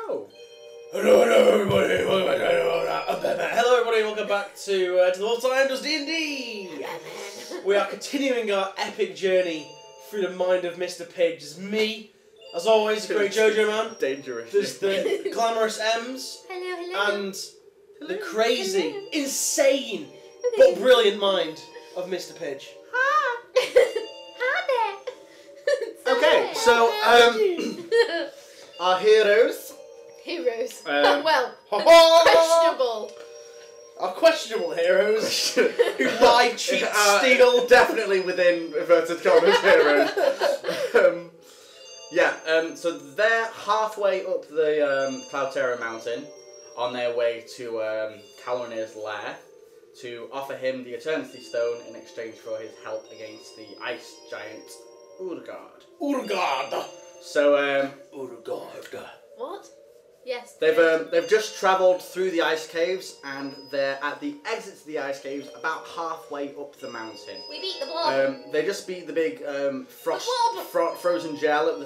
Hello. Hello everybody. Hello everybody. Welcome back to the All Time Does D&D. We are continuing our epic journey through the mind of Mr. Pidge. It's me, as always, the Great Jojo Man. Dangerous. There's the glamorous M's. Hello. And the crazy, insane, but brilliant mind of Mr. Pidge. Hi there. Okay, so our heroes. Heroes. Um, Well, Questionable. questionable. Our questionable heroes who lie, cheat, steal. Definitely within inverted commas heroes. So they're halfway up the Cloud Terror mountain on their way to Calonir's lair to offer him the Eternity Stone in exchange for his help against the ice giant Urgard. Urgard. So Urgard. What? Yes. they've just travelled through the ice caves and they're at the exit to the ice caves about halfway up the mountain. We beat the blob. They just beat the big frozen gel at the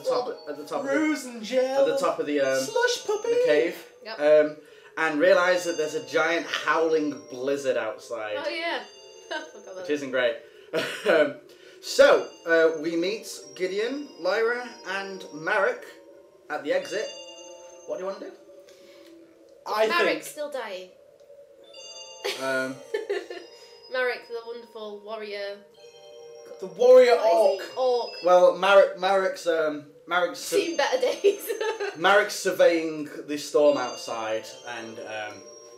top Frozen gel. at the top of the Slush puppy. the cave. Yep. And realise that there's a giant howling blizzard outside. Oh yeah. Forgot Which that. isn't great. So we meet Gideon, Lyra, and Marek at the exit. What do you want to do? I Marek's think. still dying. Marek, the wonderful warrior. The warrior What orc. is he? Orc. Well, Marek's Seen better days. Marek's surveying the storm outside and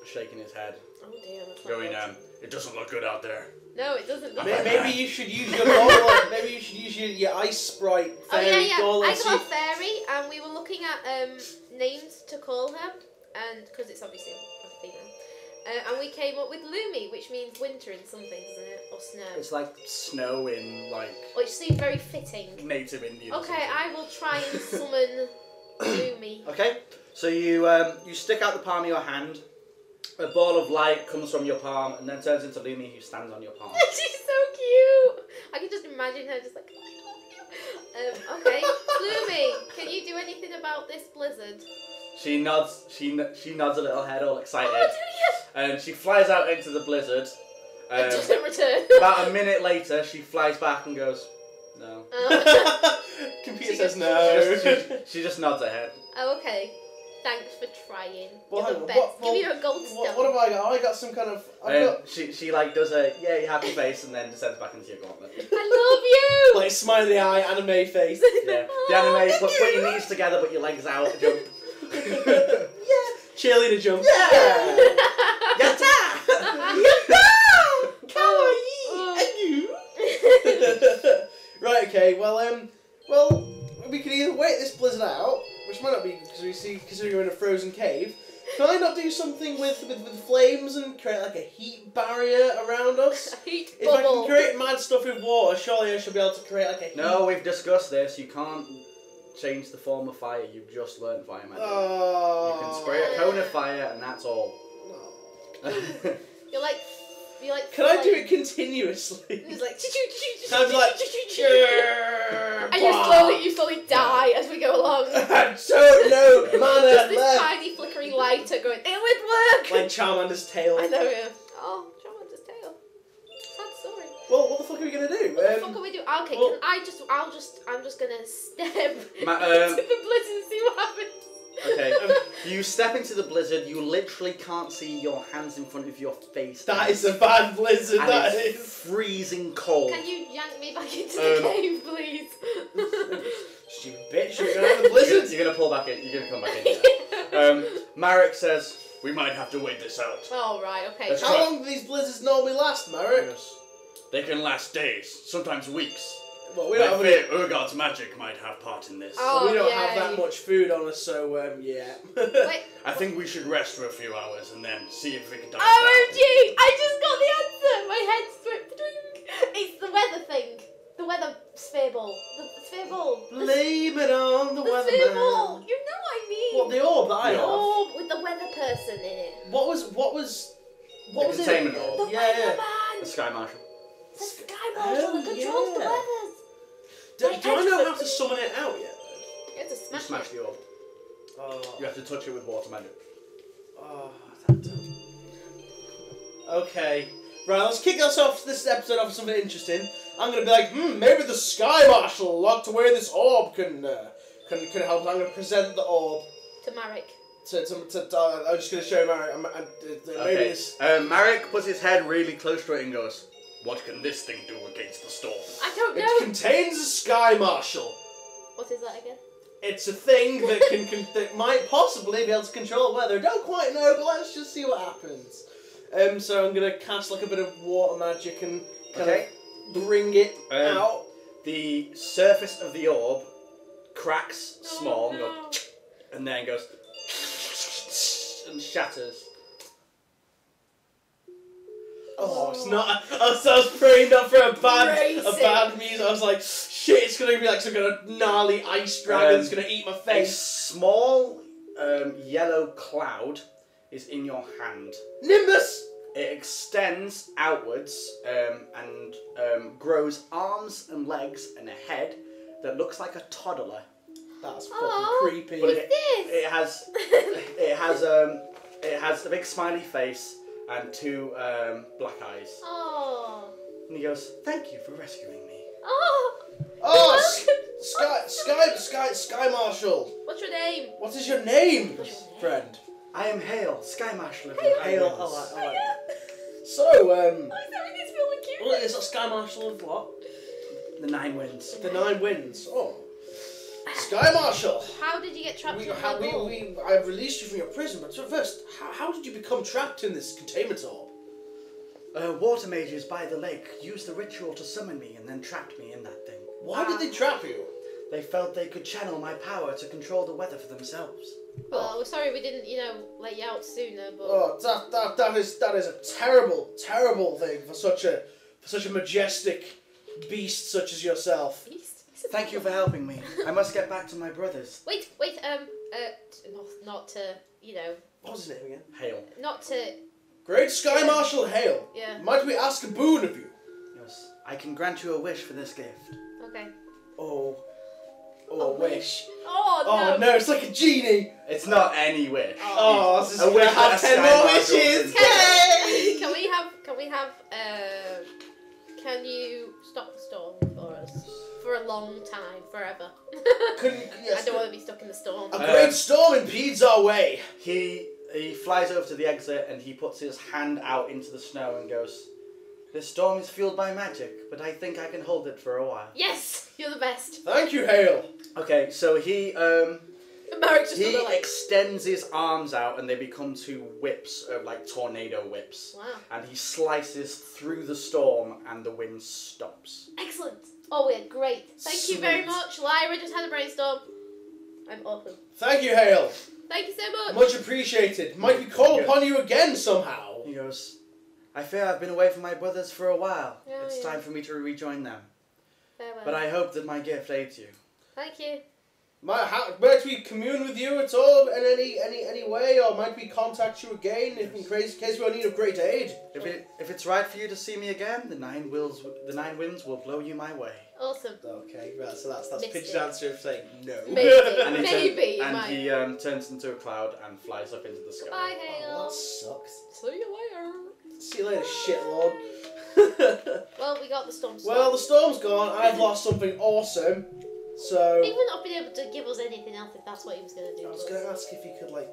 shaking his head, Oh dear. That's not going, good. "It doesn't look good out there." No, it doesn't. Maybe you should use your gauntlet. Maybe you should use your ice sprite Oh fairy yeah. gauntlet. I got a fairy, and we were looking at names to call her, and because it's obviously a female, and we came up with Lumi, which means winter in some things, isn't it, or snow? It's like snow in Which seemed very fitting. native Indian. or Okay, something. I will try and summon Lumi. Okay, so you stick out the palm of your hand. A ball of light comes from your palm and then turns into Lumi, who stands on your palm. She's so cute. I can just imagine her just like, I love you. Okay, Lumi, can you do anything about this blizzard? She nods. She nods a little head, all excited, Oh, do you? and she flies out into the blizzard. It doesn't return. About a minute later, she flies back and goes, "No." Computer says no. She just nods her head. Oh, okay. Thanks for trying. Well, You're hang the on, best. Give me a gold stone. What have I got? I got some kind of. I've And got she like does a yay happy face and then descends back into your gauntlet. I love you. like smiley eye anime face. Yeah. The anime put your knees together but your legs out, jump. Yeah. Cheerleader jump. Yeah. Yatta! Kawaii. Right. Okay. Well. We can either wait this blizzard out, which might not be considering you're in a frozen cave. Can I not do something with flames and create like a heat barrier around us? Heat If I bubble. can create mad stuff with water, surely I should be able to create like a heat. No, we've discussed this. You can't change the form of fire. You've just learned fire magic. Oh. You can spray a cone of fire and that's all. You're like. Can I do it continuously? It's like. Sounds like. And you slowly die as we go along. I don't know, mana Just this left. tiny flickering lighter going. It would work. Like Charmander's tail. I know. Yeah. Oh, Charmander's tail. Sad story. Well, what the fuck are we gonna do? What the fuck are we doing? Okay, well- I'm just gonna step Ma- into the blizzard and see what happens. Okay, you step into the blizzard, you literally can't see your hands in front of your face. That is a bad blizzard, and that it's is. freezing cold. Can you yank me back into the cave, please? Stupid bitch, you're gonna have the blizzard. You're gonna pull back in, you're gonna come back in. Yeah. Marek says, "We might have to wait this out." Oh, right, okay. Let's How long do these blizzards normally last, Marek? Yes. They can last days, sometimes weeks. Well, we don't have fear Urgard's magic might have part in this. Oh, we don't yay. have that much food on us, so yeah. Wait. I think we should rest for a few hours and then see if we can die. OMG! I just got the answer! My head's switched. It's the weather thing. The weather sphere ball. The sphere ball. Blame it on the The sphere weatherman. ball. You know what I mean. What, the orb that I The have? orb with the weather person in it. What was The it? containment orb. The Yeah, yeah. weatherman. The Sky Marshal. The sky marshal that controls the yeah. weathers. Do My I know head's how to summon it out yet? You have to You smash smash it. the orb. Oh. You have to touch it with water magic. Oh, okay. Right, let's kick us off this episode off with something interesting. I'm gonna be like, maybe the Sky Marshal locked away this orb can help. I'm gonna present the orb To Marek. I'm just gonna show Marek. Maybe this. Marek puts his head really close to it and goes, "What can this thing do against the storm?" I don't It know. contains a Sky Marshal. What is that again? It's a thing that that might possibly be able to control weather. Don't quite know, but let's just see what happens. So I'm gonna cast like a bit of water magic and kind of bring it out. The surface of the orb cracks small and, goes, and then goes and shatters. Oh, it's not. I was praying not for a bad music. I was like, shit, it's gonna be like some kind of gnarly ice dragon that's gonna eat my A face. small yellow cloud is in your hand. Nimbus! It extends outwards and grows arms and legs and a head that looks like a toddler. That's fucking creepy. But What's this? it has a big smiley face and two black eyes. Oh. And he goes, "Thank you for rescuing me." Oh. Oh, Sky Marshal. What's your name? What is your name, friend? I am Hale, Sky Marshal of the Hale. Nine Winds. I like So, Oh, it's really cute. what is that Sky Marshal of what? The Nine Winds. The Nine Winds. Oh. Sky Marshal. How did you get trapped in that ball? I've released you from your prison, but first, how did you become trapped in this containment orb? Water mages by the lake used the ritual to summon me and then trapped me in that thing. Why did they trap you? They felt they could channel my power to control the weather for themselves. Well, we're sorry we didn't, let you out sooner, but... Oh, that is a terrible thing for such a majestic beast such as yourself. Beast? Thank you for helping me. I must get back to my brothers. Wait, not to, What was his name again? Hale. not to, Great Sky Marshal Hale. yeah, Might we ask a boon of you? Yes. I can grant you a wish for this gift. okay. Oh, a wish. Oh, Oh no, it's like a genie. It's not any wish. Oh, this is A gonna wish have that a 10 Sky more Marshal wishes. can Yay! Can you stop the storm for us? For a long time, forever. I don't want to be stuck in the storm. A great storm impedes our way. He flies over to the exit and he puts his hand out into the snow and goes, "This storm is fueled by magic, but I think I can hold it for a while." Yes, you're the best. Thank you, Hale. Okay, so he Marek just he like, extends his arms out and they become two whips of like tornado whips. wow, And he slices through the storm and the wind stops. excellent. Oh, we're great. Thank you very Sweet. much. Lyra just had a brainstorm. I'm awesome. Thank you, Hale. Thank you so much. Much appreciated. Might we call upon you again somehow? He goes, "I fear I've been away from my brothers for a while. Oh, It's yeah. time for me to rejoin them. Farewell. But I hope that my gift aids you." Thank you. Might we commune with you at all in any way, or might we contact you again if in case we are in need of great aid? If it's right for you to see me again, the nine winds will blow you my way. Awesome. Okay, right. So that's Missed Pidge's it. answer of saying no. Maybe. And he Maybe. and might. he turns into a cloud and flies up into the sky. Bye, Oh, Hale. that sucks. See you later. See you later, shitlord. Well, we got the storm. Well, the storm's gone. I've lost something awesome. So He would not been able to give us anything else if that's what he was going to do. I was to going to us. ask if he could like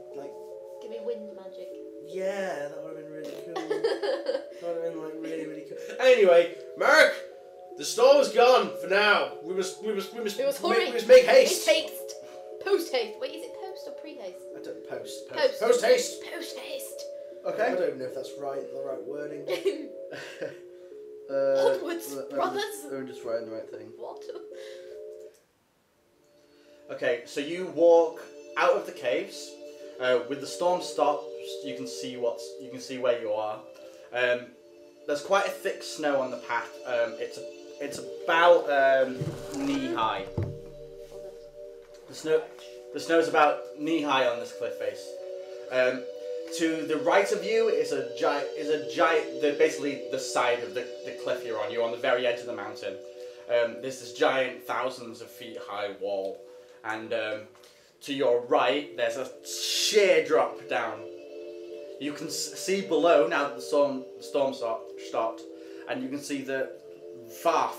Give me wind magic. yeah, that would have been really cool. That would have been like really cool. Anyway, Mark, the storm is gone for now. We must hurry. make haste. It's haste. Post haste. Wait, is it post or pre haste? I don't post Post. haste. Post haste. I Okay. don't even know if that's the right wording. Onwards, brothers. Let me just write the right thing. What? Okay, so you walk out of the caves. With the storm stops, you can see where you are. There's quite a thick snow on the path. It's about knee high. The snow's about knee high on this cliff face. To the right of you is a giant. Basically the side of the cliff you're on. You're on the very edge of the mountain. There's this giant, thousands of feet high wall, and to your right, there's a sheer drop down. You can see below now that the storm stopped, and you can see that far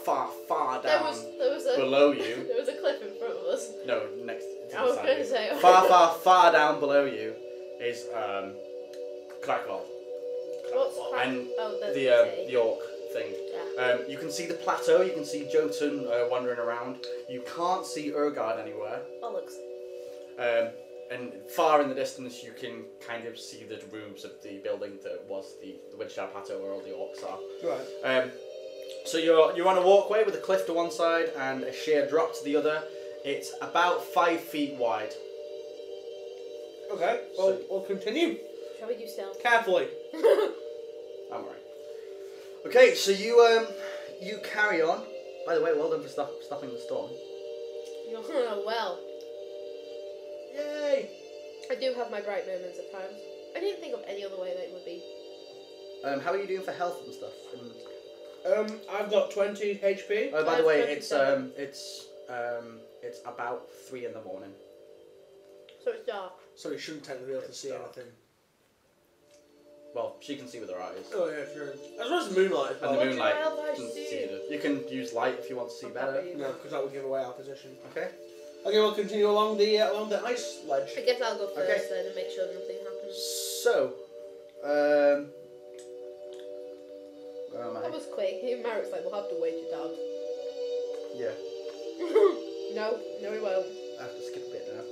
down below you. There was a cliff in front of us. No, next. To I was going to say. Far down below you is Krakow. What's And the orc thing. Yeah. You can see the plateau. You can see Jotun wandering around. You can't see Urgard anywhere. Bollocks. And far in the distance, you can kind of see the roofs of the building that was the Windshire Plateau where all the orcs are. Right. So you're on a walkway with a cliff to one side and a sheer drop to the other. It's about 5 feet wide. Okay. Well, we'll continue. Shall we do stealth? Carefully. I'm right. Okay, so you carry on. By the way, well done for stopping the storm. Well. Yay! I do have my bright moments at times. I didn't think of any other way that it would be. How are you doing for health and stuff? I've got 20 HP. Oh, by the way, it's 27. it's about 3 in the morning. So it's dark. So we shouldn't technically be able to see anything. Well, she can see with her eyes. Oh yeah, sure. As well as the moonlight. And the What moonlight do I have doesn't to see see? it. You can use light if you want to see better. No, because that would give away our position. Okay. Okay, we'll continue along the ice ledge. I guess I'll go first Okay. then and make sure nothing happens. So, where am That I? was quick. Marik's like, we'll have to wait it out. Yeah, No, we won't. I have to skip a bit now.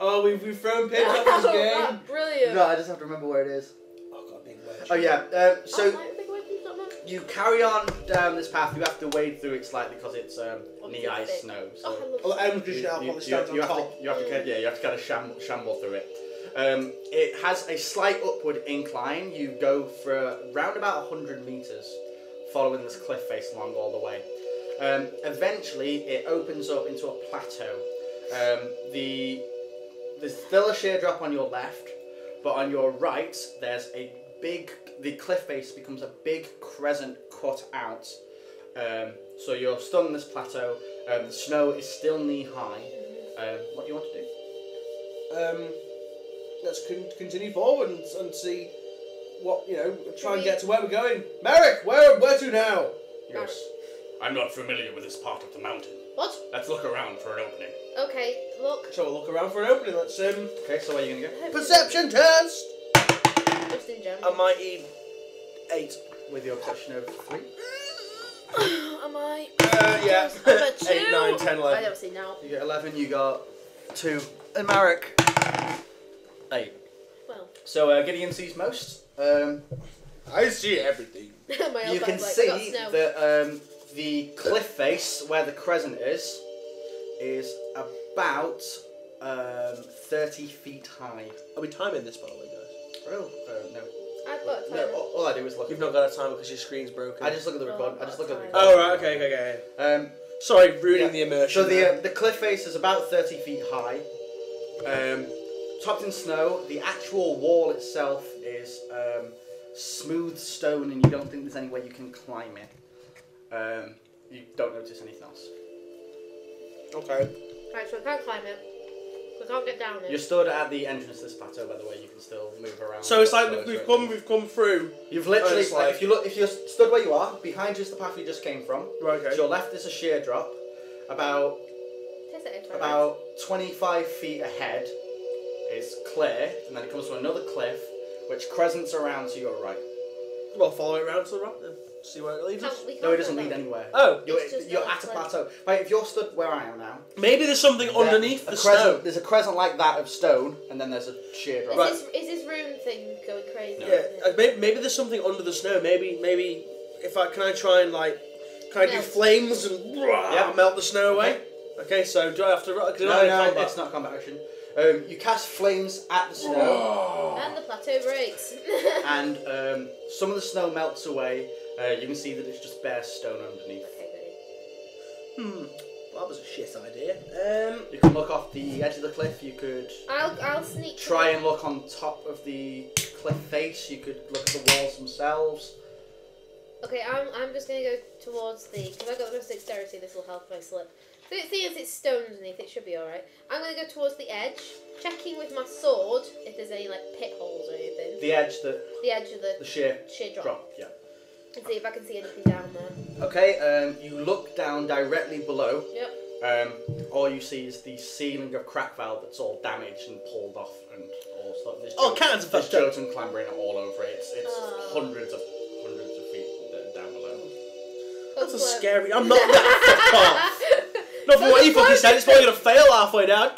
Oh, we've thrown pigs off this game. Brilliant. No, I just have to remember where it is. Oh god, big wedge. Oh yeah. I So might think away from that much. you carry on down this path. You have to wade through it slightly because it's Obviously knee ice thick. snow. Oh, I So Well, love I'm just now probably stands on top. you have to kind of shamble through it. It has a slight upward incline. You go for around about 100 meters, following this cliff face along all the way. Eventually, it opens up into a plateau. There's still a sheer drop on your left, but on your right, there's the cliff face becomes a big crescent cut out. So you're still on this plateau. The snow is still knee high. What do you want to do? Let's continue forward and see what, try and get to where we're going. Merrick, where to now? Yes. I'm not familiar with this part of the mountain. What? Let's look around for an opening. Okay, look. So we'll look around for an opening. Let's Okay, so where are you going to go? perception test. Just in general. A mighty 8. With your perception of 3? Am I? Yeah. I'm a 2. 8, 9, 10, 11. I don't see now. You get 11, you got 2. And Marek? 8. Well. So Gideon sees most. I see everything. My You old can man's like, I got see snow. that the cliff face where the crescent is about 30 feet high. Are we timing this, by the way, guys? Oh, no. I've got a No, timer. all I do is look You've at not got a timer because your screen's broken. I just look at the record. I just look at the record. Oh, right, okay. Sorry, ruining Yeah. the immersion. So the cliff face is about 30 feet high, topped in snow. The actual wall itself is smooth stone, and you don't think there's any way you can climb it. You don't notice anything else. Okay. Right, so I can't climb it. We can't get down it. You're stood at the entrance to this plateau, by the way. You can still move around. So it's like Close we've right. come through. You've literally, it's like- if you're stood where you are, behind you is the path you just came from. Right, okay. To your left is a sheer drop. About Tastes like it's About 25 feet ahead is clear, and then it comes to another cliff, which crescents around to your right. Well, follow it around to the right then. See where it leads us. No, it doesn't lead anywhere. Oh. It's just You're a at a cliff. plateau. Right, if you're stood where I am now, Maybe there's something underneath the crescent, snow. there's a crescent like that of stone, and then there's a sheer drop. Right. Is this room thing going crazy? No. Yeah, maybe there's something under the snow. Maybe if can I try and do Melt. flames and melt the snow away? Okay, so do I have to? No, it's not combat action. You cast flames at the snow, And the plateau breaks. and some of the snow melts away. You can see that it's just bare stone underneath. Okay, good. Well, that was a shit idea. You can look off the edge of the cliff. You could I'll sneak. try and look on top of the cliff face. You could look at the walls themselves. Okay, I'm just gonna go towards because I got the most dexterity. This will help if I slip. Seeing as it's stone underneath, it should be alright. I'm going to go towards the edge, checking with my sword if there's any like pit holes or anything. The edge, the edge of the sheer drop. Yeah. And see if I can see anything down there. Okay, you look down directly below. Yep. All you see is the ceiling of crack valve that's all damaged and pulled off and all stuff. There's cans of there's fucked up. Jotun clambering all over it. It's hundreds of feet down below. That's a scary. I'm not that fucked off. Not from what he fucking said. It's probably gonna fail halfway down.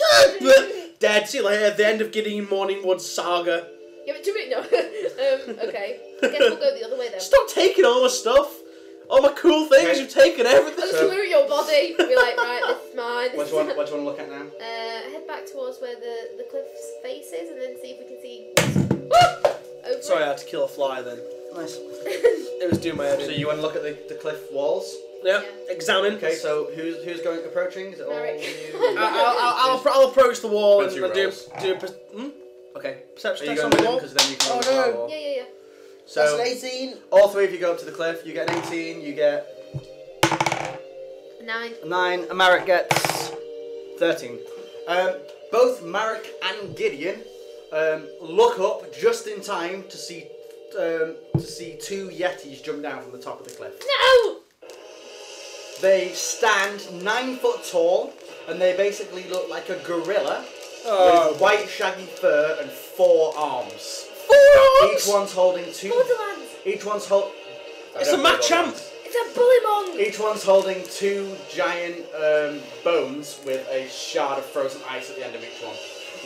Dead. See you later. At the end of Gideon Morningwood's saga. Yeah, but no. Okay. I guess we'll go the other way then. Stop taking all my stuff. All my cool things. Okay. You've taken everything. I'll just look at your body. Be like, right, this is mine. What do you want to look at now? Head back towards where the cliff's face is, and then see if we can see. Over Sorry, I it. had to kill a fly then. Nice. It was doing my head in. So you want to look at the cliff walls? Yeah. Yeah. Examine. Okay, so who's going approaching? Is it all Merrick. you? I'll approach the wall and Fancy do rolls. Okay. perception Are you test on going the with him? wall. Because then you can Oh, roll as no. well, or- Yeah. So That's an 18. all three of you go up to the cliff. You get an 18. You get 9. 9. And Marek gets 13. Both Marek and Gideon look up just in time to see two yetis jump down from the top of the cliff. No! They stand 9 foot tall, and they basically look like a gorilla with white shaggy fur and 4 arms. 4 arms. Each one's holding 2. Borderlands! Each one's holding. It's a Machamp. It's a bullymong! Each one's holding 2 giant bones with a shard of frozen ice at the end of each one.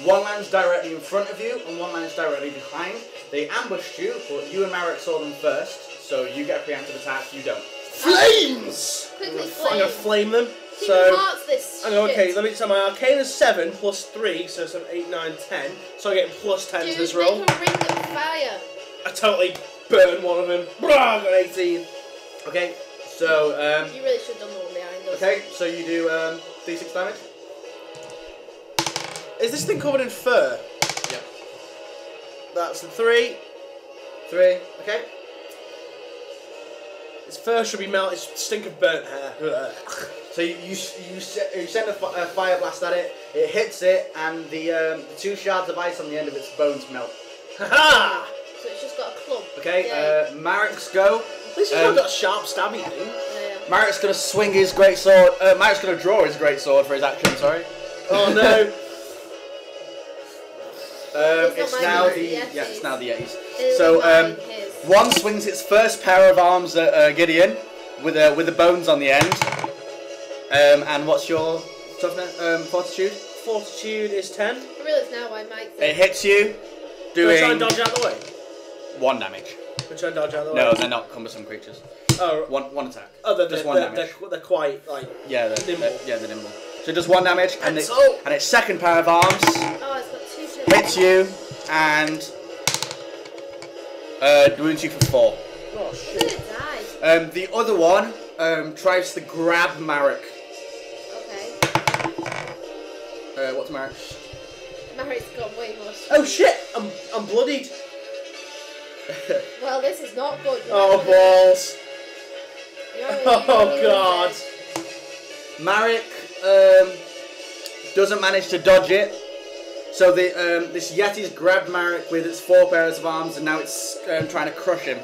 One lands directly in front of you, and one lands directly behind. They ambushed you, but you and Marek saw them first, so you get a preemptive attack. You don't. Flames. Quickly I'm flame. gonna flame them. Kingdom So. Hearts this I go, okay, shit. let me so my arcane is 7 plus 3, so some 8, 9, 10. So I get plus 10 to Dude, this make roll. a ring of fire. I totally burn one of them. Blah, I got 18. Okay, so You really should have done the one behind us. okay, so you do d6 damage. Is this thing covered in fur? Yep. That's the 3. 3. Okay. Its fur should be melted. It's stink of burnt hair. Ugh. So you send a fire blast at it. It hits it, and the 2 shards of ice on the end of its bones melt. Ha-ha! So it's just got a club. Okay, Yeah. Marek's go. At least it's not got a sharp stabby thing. Yeah. Marek's gonna swing his great sword. Marek's gonna draw his great sword for his action. Sorry. Oh no. It's not now mine, the it's the it's now the Yetis. It So was mine, his. one swings its first pair of arms at Gideon with the bones on the end. And what's your toughness? Fortitude. Fortitude is 10. I realise now why Mike It said hits you, Do I try and doing dodge out of the way? 1 damage. Do I try and dodge out of the way? No, they're not cumbersome creatures. Oh, One attack. they're, Just they're, 1 damage. they're quite, like... Yeah, they're nimble. They're nimble. So it does 1 damage, and Pencil. its second pair of arms oh, it's got 2 hits you and wounds you for 4. Oh, I'm shit. gonna die. The other one tries to grab Marek. Okay. What's Marek? Marek's got way more. Oh, shit! I'm bloodied. Well, this is not good. Oh, balls. Oh, Oh God. Marek doesn't manage to dodge it. So this Yeti's grabbed Marek with its 4 pairs of arms, and now it's trying to crush him.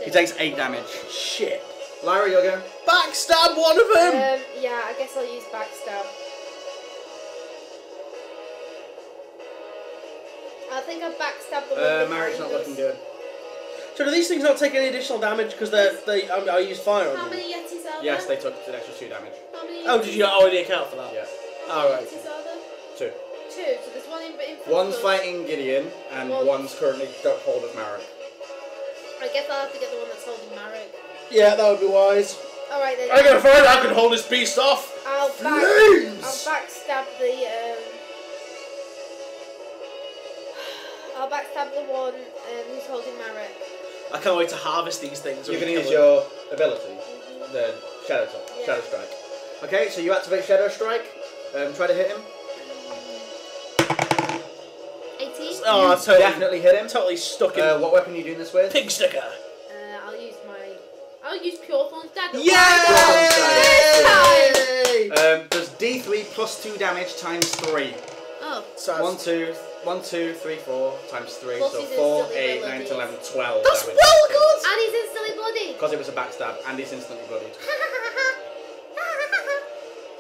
He takes 8 damage. Shit. Lyra, you're going. Backstab one of them! Yeah, I guess I'll use backstab. I think I backstabbed the one Marek's not behind looking us. good. So do these things not take any additional damage because I use fire on How them? many Yetis are Yes, there? they took an extra 2 damage. How many Oh, Yetis? did you already account for that? Yeah. How many Alright. Yetis are there? 2. 2, so there's one in front One's of us. fighting Gideon, and one's currently got hold of Marek. I guess I'll have to get the one that's holding Marek. Yeah, that would be wise. Alright then. I gotta find out I can hold this beast off. I'll Flames! backstab the I'll backstab the one who's holding Marek. I can't wait to harvest these things. You can use your ability, the Shadow Strike. Okay, so you activate Shadow Strike. Try to hit him. 18. Oh, You totally, definitely hit him. totally stuck in. What weapon are you doing this with? Pig sticker. I'll use Pure Thorn's dagger. Yay! This time! Yay! Does D3 plus 2 damage times 3. Oh. So 1, 2, 3, 4 times 3. Plus So he's 4, instantly 8, 9, bloodied. 10, 11, 12 that's damage. well good! And he's instantly bloody. Because it was a backstab and he's instantly bloodied.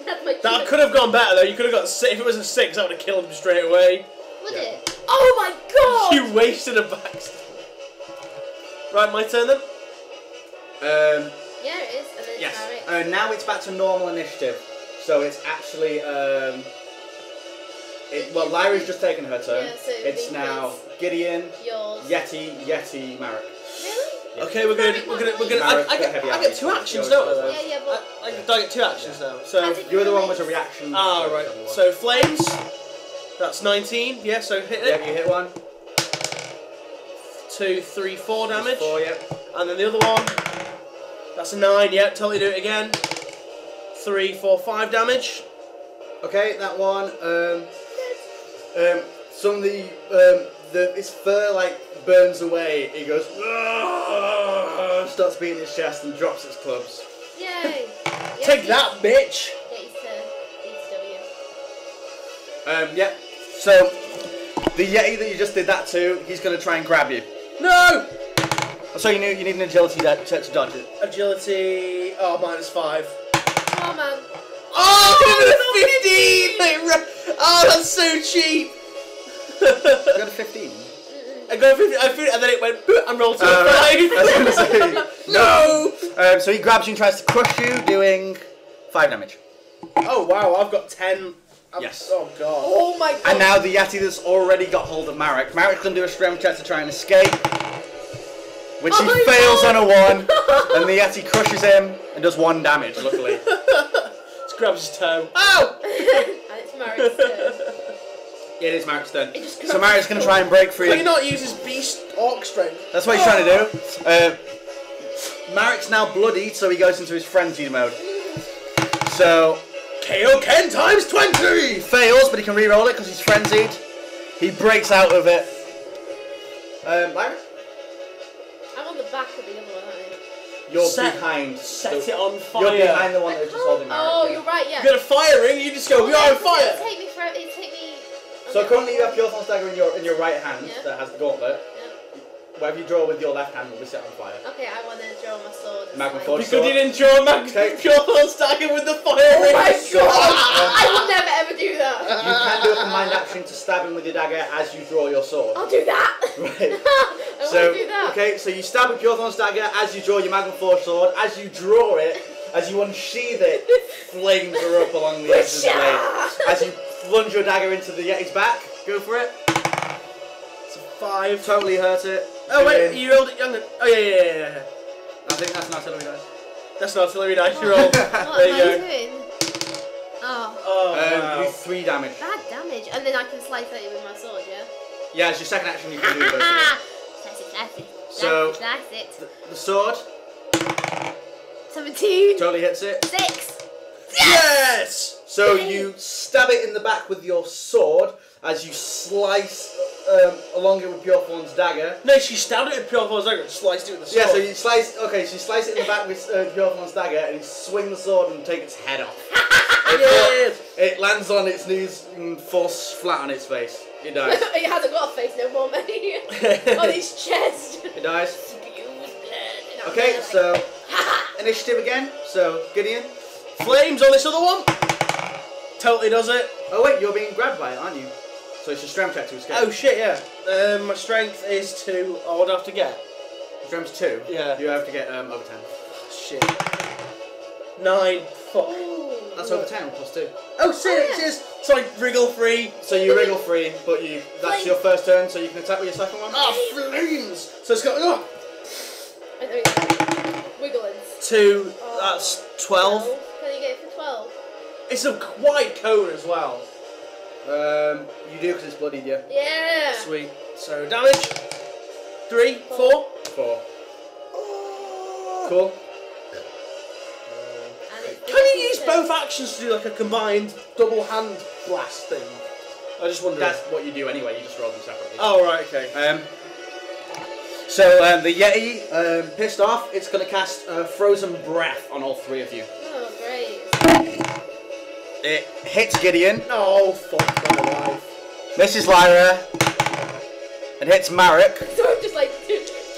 That's my That cute. could have gone better though. You could have got 6. If it was a 6, that would have killed him straight away. Would Yeah. it? Oh my god! You wasted a backstab. Right, my turn then. Yeah, it is. And then Yes. Marek. Now it's back to normal initiative. So it's actually well, Lyra's just taken her turn. Yeah, so It's now Gideon, Yours. Yeti, Marek. Really? Okay, we're gonna. Marek, I get 2 actions, don't I? Though? Yeah, yeah, but I get 2 actions now. So. How did Your other one was a reaction. Ah, right. So flames. That's 19. Yeah. So hit yeah, it. you hit one. 2, 3, 4 damage. 4, yeah. And then the other one. That's a 9. Yeah. Totally do it again. 3, 4, 5 damage. Okay, that one. Some of his fur like burns away. He goes, "Argh!" Starts beating his chest and drops his clubs. yay! Take that, bitch. Get his W. Yeah. So the Yeti that you just did that to, he's gonna try and grab you. No. So you need an agility check to dodge it. Agility. Oh, -5. Come on, man. Oh, 15! Oh, that's so cheap. You got a 15. I got 15, and then it went and rolled to a 5. I was gonna say, No! so he grabs you and tries to crush you, doing 5 damage. Oh wow, I've got 10. Yes. Oh god. Oh my god. And now the Yeti that's already got hold of Marek's gonna do a strength check to try and escape, which he Oh my fails God. on a 1, and the Yeti crushes him and does 1 damage, luckily. Just grabs his toe. Ow! And it's Marek's turn. Yeah, it is Marek's turn. It just So Marek's gonna try and break free. Can he not use his beast orc strength? That's what he's trying to do. Marek's now bloodied, so he goes into his frenzied mode. So KO Ken times 20! he fails, but he can re-roll it because he's frenzied. He breaks out of it. Lyra? I'm on the back of the other one, aren't I? You're Set- behind. Set the- it on fire. You're behind the one that was just holding Marek. Oh, yeah. you're right, yeah. You got a fire ring, you just go, we are on It'll fire! take me. So currently you have Pure Thorn's dagger in your right hand Yeah. that has the gauntlet. Yeah. Whatever you draw with your left hand will be set on fire. Okay, I want to draw my sword. and Magma like- Force. Because you didn't draw a Okay. Pure Thorn stagger with the fire Oh ring! my So, god! I will never ever do that. you can do a combined action to stab him with your dagger as you draw your sword. I'll do that. Right. I So, want to do that. okay, so you stab with Pure Thorn's dagger as you draw your Magma Force sword. As you draw it, as you unsheath it, flames are up along the edge of the blade. As you plunge your dagger into the Yeti's back, go for it. It's a 5. Totally hurt it. Oh wait, Doing- you rolled it younger. Oh yeah. I think that's an artillery dice. That's not artillery dice, you rolled. What There am you I go. doing? Oh, Oh, You wow. do 3 damage. bad damage. And then I can slice at it with my sword, yeah? Yeah, it's your second action you can do basically. Slice it. So- Slice it. The sword 17. totally hits it. 6. Yes! So you stab it in the back with your sword as you slice along it with Pure Thorn's dagger. No, she stabbed it with Pure Thorn's dagger and sliced it with the sword. Yeah, so you slice. Okay, so you slice it in the back with Pure Thorn's dagger, and you swing the sword and take its head off. Yes! It lands on its knees and falls flat on its face. It dies. It hasn't got a face no more, mate. On his chest. It dies. Spews blood. And I'm Okay, there so like, initiative again. So Gideon. Flames on this other one. Totally does it. Oh wait, you're being grabbed by it, aren't you? So it's a strength check to escape. Oh shit, yeah. My strength is 2. Oh, what do I have to get? Strength's 2. Yeah. You have to get over 10. Shit. 9. Fuck. ooh. That's over 10 plus 2. Oh shit, yeah. it is. So I wriggle free. So you wriggle free, but that's your first turn, so you can attack with your second one. Oh, flames! So it's got Wiggling. 2. Oh, That's 12. Can you get it for 12? It's a wide cone as well. You do because it's bloodied, yeah. Yeah. Sweet. So damage. 3, 4. 4. Cool. And it's Can you use both actions to do like a combined double hand blast thing? I just wondered. That's what you do anyway, you just roll them separately. Oh right, okay. So the Yeti, pissed off, it's going to cast Frozen Breath on all 3 of you. Oh, great. It hits Gideon, Oh, fuck my life. misses Lyra, and hits Marek. So I've just like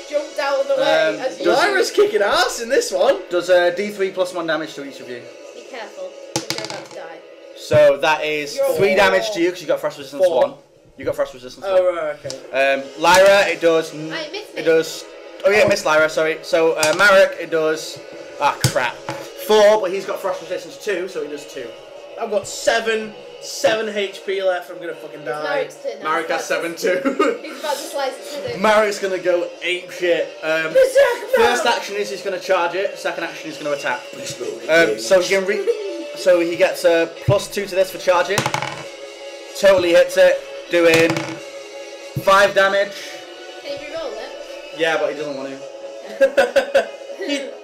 jumped out of the way. As you Lyra's kicking ass in this one. Does a D3 plus 1 damage to each of you. Be careful, because you're about to die. So that is You're 3 four. damage to you because you got frost resistance 4. 1. You got frost resistance 1. Oh, right, okay. Lyra, it does. Oh, it missed me. It does. Oh yeah, Miss Lyra. Sorry. So Marek, it does. Ah, crap. 4, but he's got frost resistance 2, so he does 2. I've got 7 HP left. I'm gonna fucking die. Marek's turn now. Marek has 7 too. He's about to slice its head open. Marek's gonna go ape shit. Berserk First mode! action is he's gonna charge it. Second action he's gonna attack. So he can so he gets a +2 to this for charging. Totally hits it, doing 5 damage. Can you reroll it? Yeah, but he doesn't want to.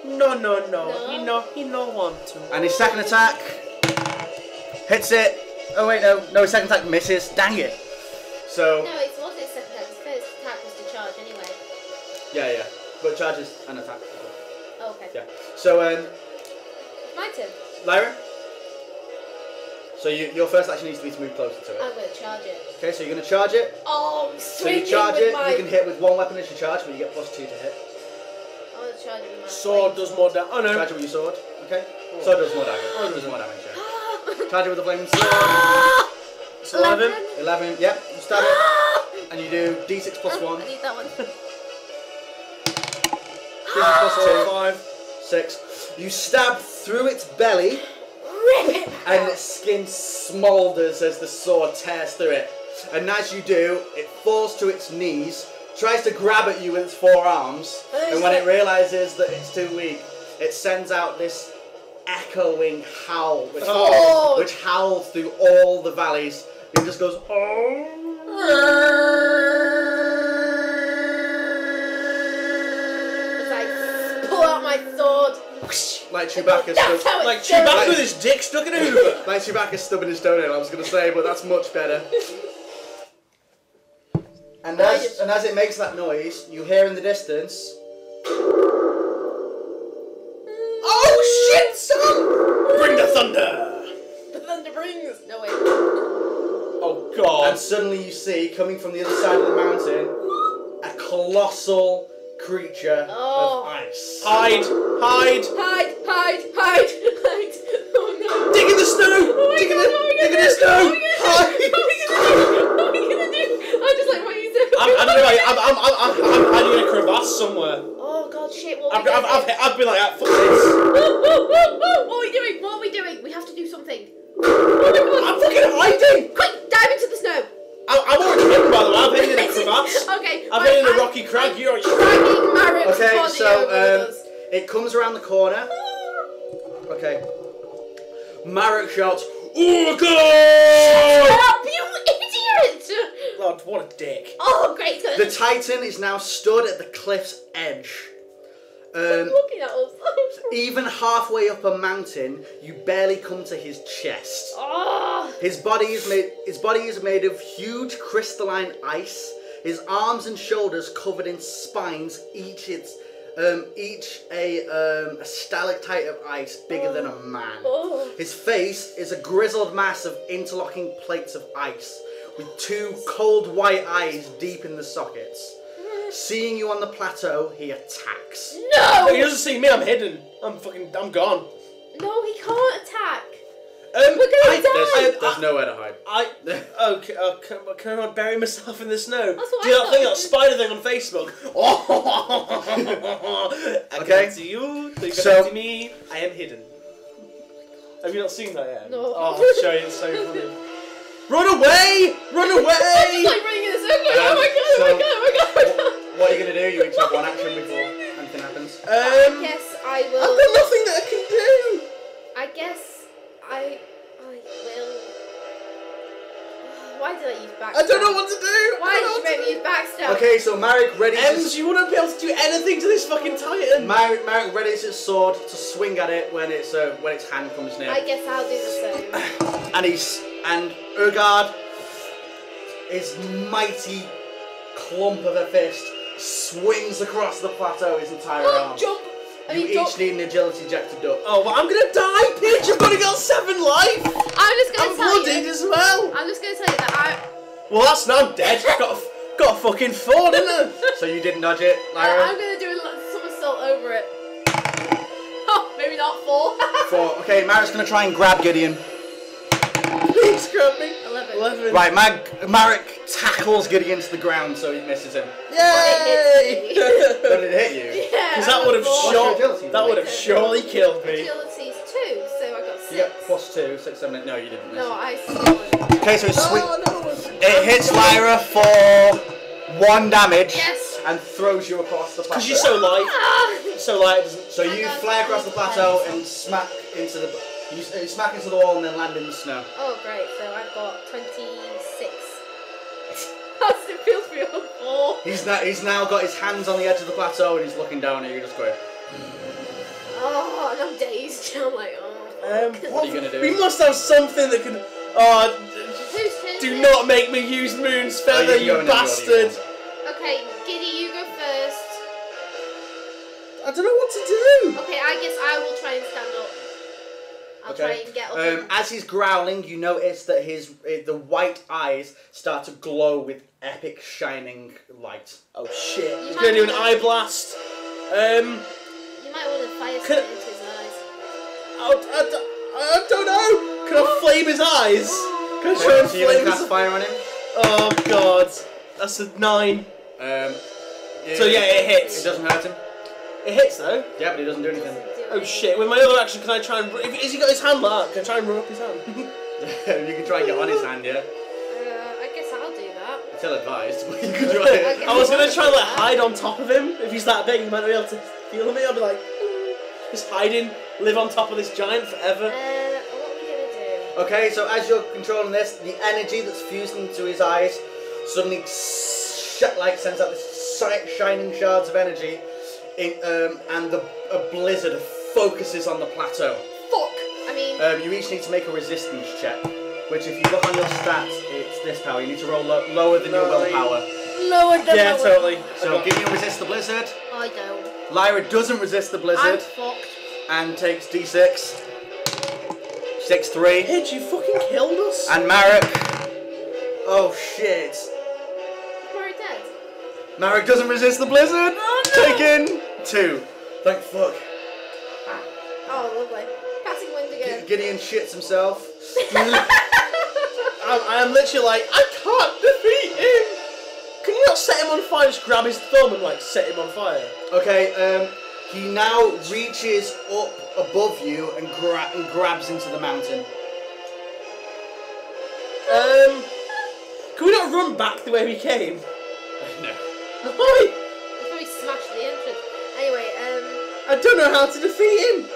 No. He no want to. And his second attack hits it. Oh wait, no, his second attack misses. Dang it. So No, it wasn't his second attack. His first attack was to charge anyway. yeah, but charges an attack. Oh, okay. Yeah. So My turn. Lyra. So your first action needs to be to move closer to it. I'm going to charge it. Okay, so you're gonna charge it. Oh, I'm So you swinging charge with it. my... You can hit with 1 weapon as you charge, but you get +2 to hit. I'm going to charge it with my... Sword does more damage. Oh no. Charge it with your sword. Okay. Sword does more damage. Sword does more damage. Yeah. Charge it with the flaming sword. It's 11. 11. Yep. You stab it, and you do D6 plus 1. I need that one. D6 plus 2. 5. 6. You stab through its belly, Rip it and out. its skin smoulders as the sword tears through it. And as you do, it falls to its knees, tries to grab at you with its 4 arms, and when it realizes that it's too weak, it sends out this echoing howl, which howls through all the valleys. It just goes, As I pull out my sword. like Chewbacca That's how Like it's done. Chewbacca with his dick stuck in a hoover. like Chewbacca stubbing his toenail, I was going to say, but that's much better. And as it makes that noise, you hear in the distance, Oh shit, son! Bring the thunder! The thunder brings. No, wait. Oh god. and suddenly you see, coming from the other side of the mountain, a colossal creature Oh. of ice. Hide! Hide. Oh no. Dig in the snow! Oh my Dig in God, the, oh my dig in God, the snow! What are we gonna do? I just like what you said. I don't know. I'm hiding in a crevasse somewhere. Oh god, shit! What are I've we doing? been like, fuck this. What are we doing? What are we doing? We have to do something. I'm fucking hiding. Quick, dive into the snow. I'm already hidden, by the way. I'm hidden in a crevasse. Okay. I'm hidden in a rocky crag. You're. dragging Marek Okay, body so over with us. it comes around the corner. Okay. Marek shouts, "Oh god!" Stop, you idiot! Lord, what a dick. Oh, great. The Titan is now stood at the cliff's edge. Looking at us. Even halfway up a mountain, you barely come to his chest. Oh. His body is made of huge crystalline ice. His arms and shoulders covered in spines, each a stalactite of ice bigger than a man. Oh. His face is a grizzled mass of interlocking plates of ice, with 2 cold white eyes deep in the sockets. Seeing you on the plateau, he attacks. No! He doesn't see me. I'm hidden. I'm gone. No, he can't attack. We're gonna die. There's nowhere to hide. Can I bury myself in the snow? That's what Do I that thought. thing, that spider thing on Facebook. I Okay. can see you. You So- can see me. I am hidden. Have you not seen that yet? No. Oh, I'll show you. It's so funny. Run away! Run I'm away! just like running in a circle. Oh my god, oh my god, oh my god. What are you going to do? You each have 1 action before anything happens. I guess I will. I've got nothing that I can do. I guess I will. Why did I use backstab? I don't know what to do. Why did you make me use backstab? Okay, so Marek readies Ems, you wouldn't be able to do anything to this fucking Titan. Marek readies his sword to swing at it when its hand comes near. I guess I'll do the same. And Urgard, his mighty clump of a fist swings across the plateau his entire arm. Jump! You each need an agility check to duck. Oh, but I'm gonna die, Peach! I've only got 7 life! I'm just gonna I'm tell blooded you. as well! I'm just gonna tell you that Well, that's now I'm dead. got a fucking 4, didn't I? So you didn't dodge it, Lyra? I'm gonna do a somersault over it. Oh, maybe not 4. 4. Okay, Marek's gonna try and grab Gideon. Please grab me. 11. Right, Marek tackles Gideon to the ground so he misses him. Yay! But it hit you. Yeah. Because that would have What's your agility? surely killed me. Agility's 2, so I got 6. You got +2, 6, 7, 8. No, you didn't miss. No, I still. Okay, so it's sweet. Oh, no. It hits Lyra for 1 damage. Yes. And throws you across the plateau. Because you're so light. Ah! So light, it doesn't. So you fly across the plateau and smack into the. You smack into the wall and then land in the snow. Oh, great. So I've got 26. How does it feel to be on 4? He's now got his hands on the edge of the plateau and he's looking down at you, just going. Oh, and I'm dazed. I'm like, oh. What are you gonna do? We must have something that can. Oh, Whose turn do is it? not make me use Moon's Feather, you can go you in any order you bastard! want. Okay, Giddy, you go first. I don't know what to do. Okay, I guess I will try and stand up. I'll try and get up. As he's growling, you notice that the white eyes start to glow with epic shining light. Oh shit! You He's might gonna do an wanna- eye blast. You might want to fire Can- something into his eyes. I don't know. Can I flame his eyes? Can I try and So you can flame cast his? fire on him. Oh god, that's a 9. So yeah, it hits. It doesn't hurt him. It hits though. Yeah, but he doesn't do anything. Oh shit! With my other action, can I try and? Has he got his hand like that? Can I try and run up his hand? You can try and get on his hand, yeah. I guess I'll do that. It's ill-advised, but you can try it. I was gonna try and like hide on top of him. If he's that big, he might not be able to feel me. I'll be like, just hiding, live on top of this giant forever. What are we gonna do? Okay, so as you're controlling this, the energy that's fused into his eyes suddenly sends out this shining shards of energy, and a blizzard focuses on the plateau. Fuck! I mean, You each need to make a resistance check, which if you look on your stats, it's this power. You need to roll lower than your willpower. lower than Yeah, totally. So Gideon resist the blizzard. I don't. Lyra doesn't resist the I'm blizzard fucked. and takes D6. 6, 3. Hitch, you fucking killed us. And Marek. Oh shit. We're dead. Marek doesn't resist the blizzard. Oh, no. Taken 2. Thank fuck. Oh, lovely. Passing wind again. Gideon shits himself. I am literally like, I can't defeat him. Can you not set him on fire? Just grab his thumb and like set him on fire. Okay, he now reaches up above you and grabs into the mountain. Can we not run back the way we came? No. Why? He's probably smashed the entrance. Anyway, I don't know how to defeat him.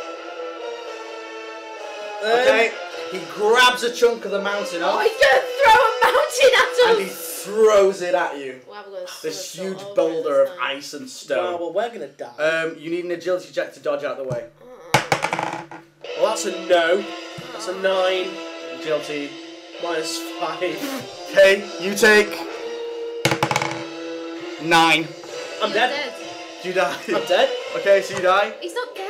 Okay, he grabs a chunk of the mountain oh, off he's gonna throw a mountain at us! and he throws it at you. Well, I'm gonna This somersault huge over boulder it of this time. ice and Wow, stone. well, we're gonna die. You need an agility check to dodge out the way. Well, that's a no. That's a 9. Agility. Minus 5. Okay, you take 9. I'm dead. You die. I'm dead. Okay, so you die. He's not dead.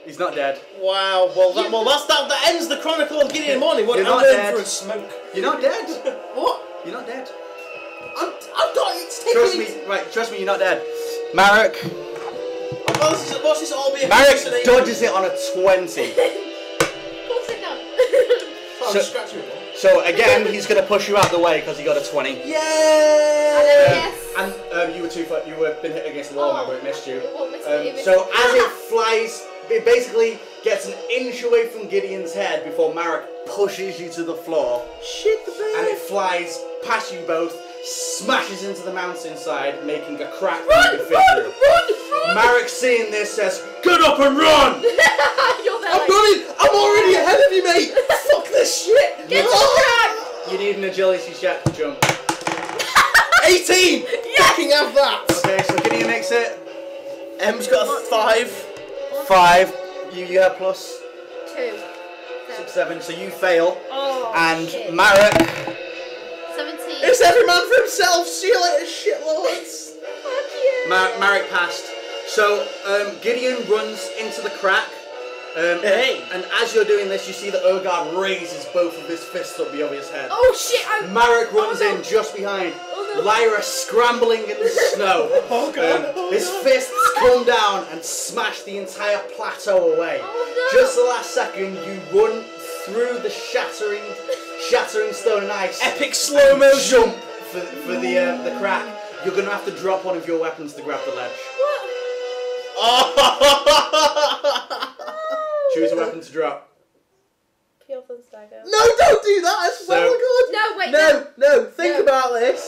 He's not dead. Wow. Well, that ends the Chronicle of Gideon Morning. What? You're I'm not going dead. for a smoke. You're not dead. What? You're not dead. I'm dying. It's taking Trust me. Right, trust me. You're not dead. Marek. Watch this all be a Marek hallucination. dodges it on a 20. Of course it does. I'm So- scratching it. So again, he's gonna push you out the way because he got a 20. Yay! Yes. And you were you were been hit against the wall. Remember, it missed you. It won't miss me, it missed So me. as it flies, it basically gets an inch away from Gideon's head before Marek pushes you to the floor, Shit the bed. and it flies past you both, smashes into the mountainside, making a crack you Run! can fit through. Run! Marek, seeing this, says, "Get up and run!" You're there. I'm Like, running! I'm already ahead of you, mate! Fuck this shit! Get You need an agility check to jump. 18! Fucking have that! Okay, so Gideon makes it. M's got a 5. 5. You have plus 2. 6, 7. So you fail. Oh, And shit. Marek. 17. It's every man for himself! See you later, shitlords! Fuck you. Marek passed. So Gideon runs into the crack. Hey. And as you're doing this, you see that Urgard raises both of his fists up over his head. Oh shit! Marek runs in just behind. Lyra scrambling in the snow. Oh god. His fists come down and smash the entire plateau away. Oh no! Just the last second, you run through the shattering stone and ice. Epic slow motion. Jump for the crack. You're gonna have to drop one of your weapons to grab the ledge. What? Choose a weapon to drop. Pure fun stagger. No, don't do that. That's well good. No, wait. No. Think about this.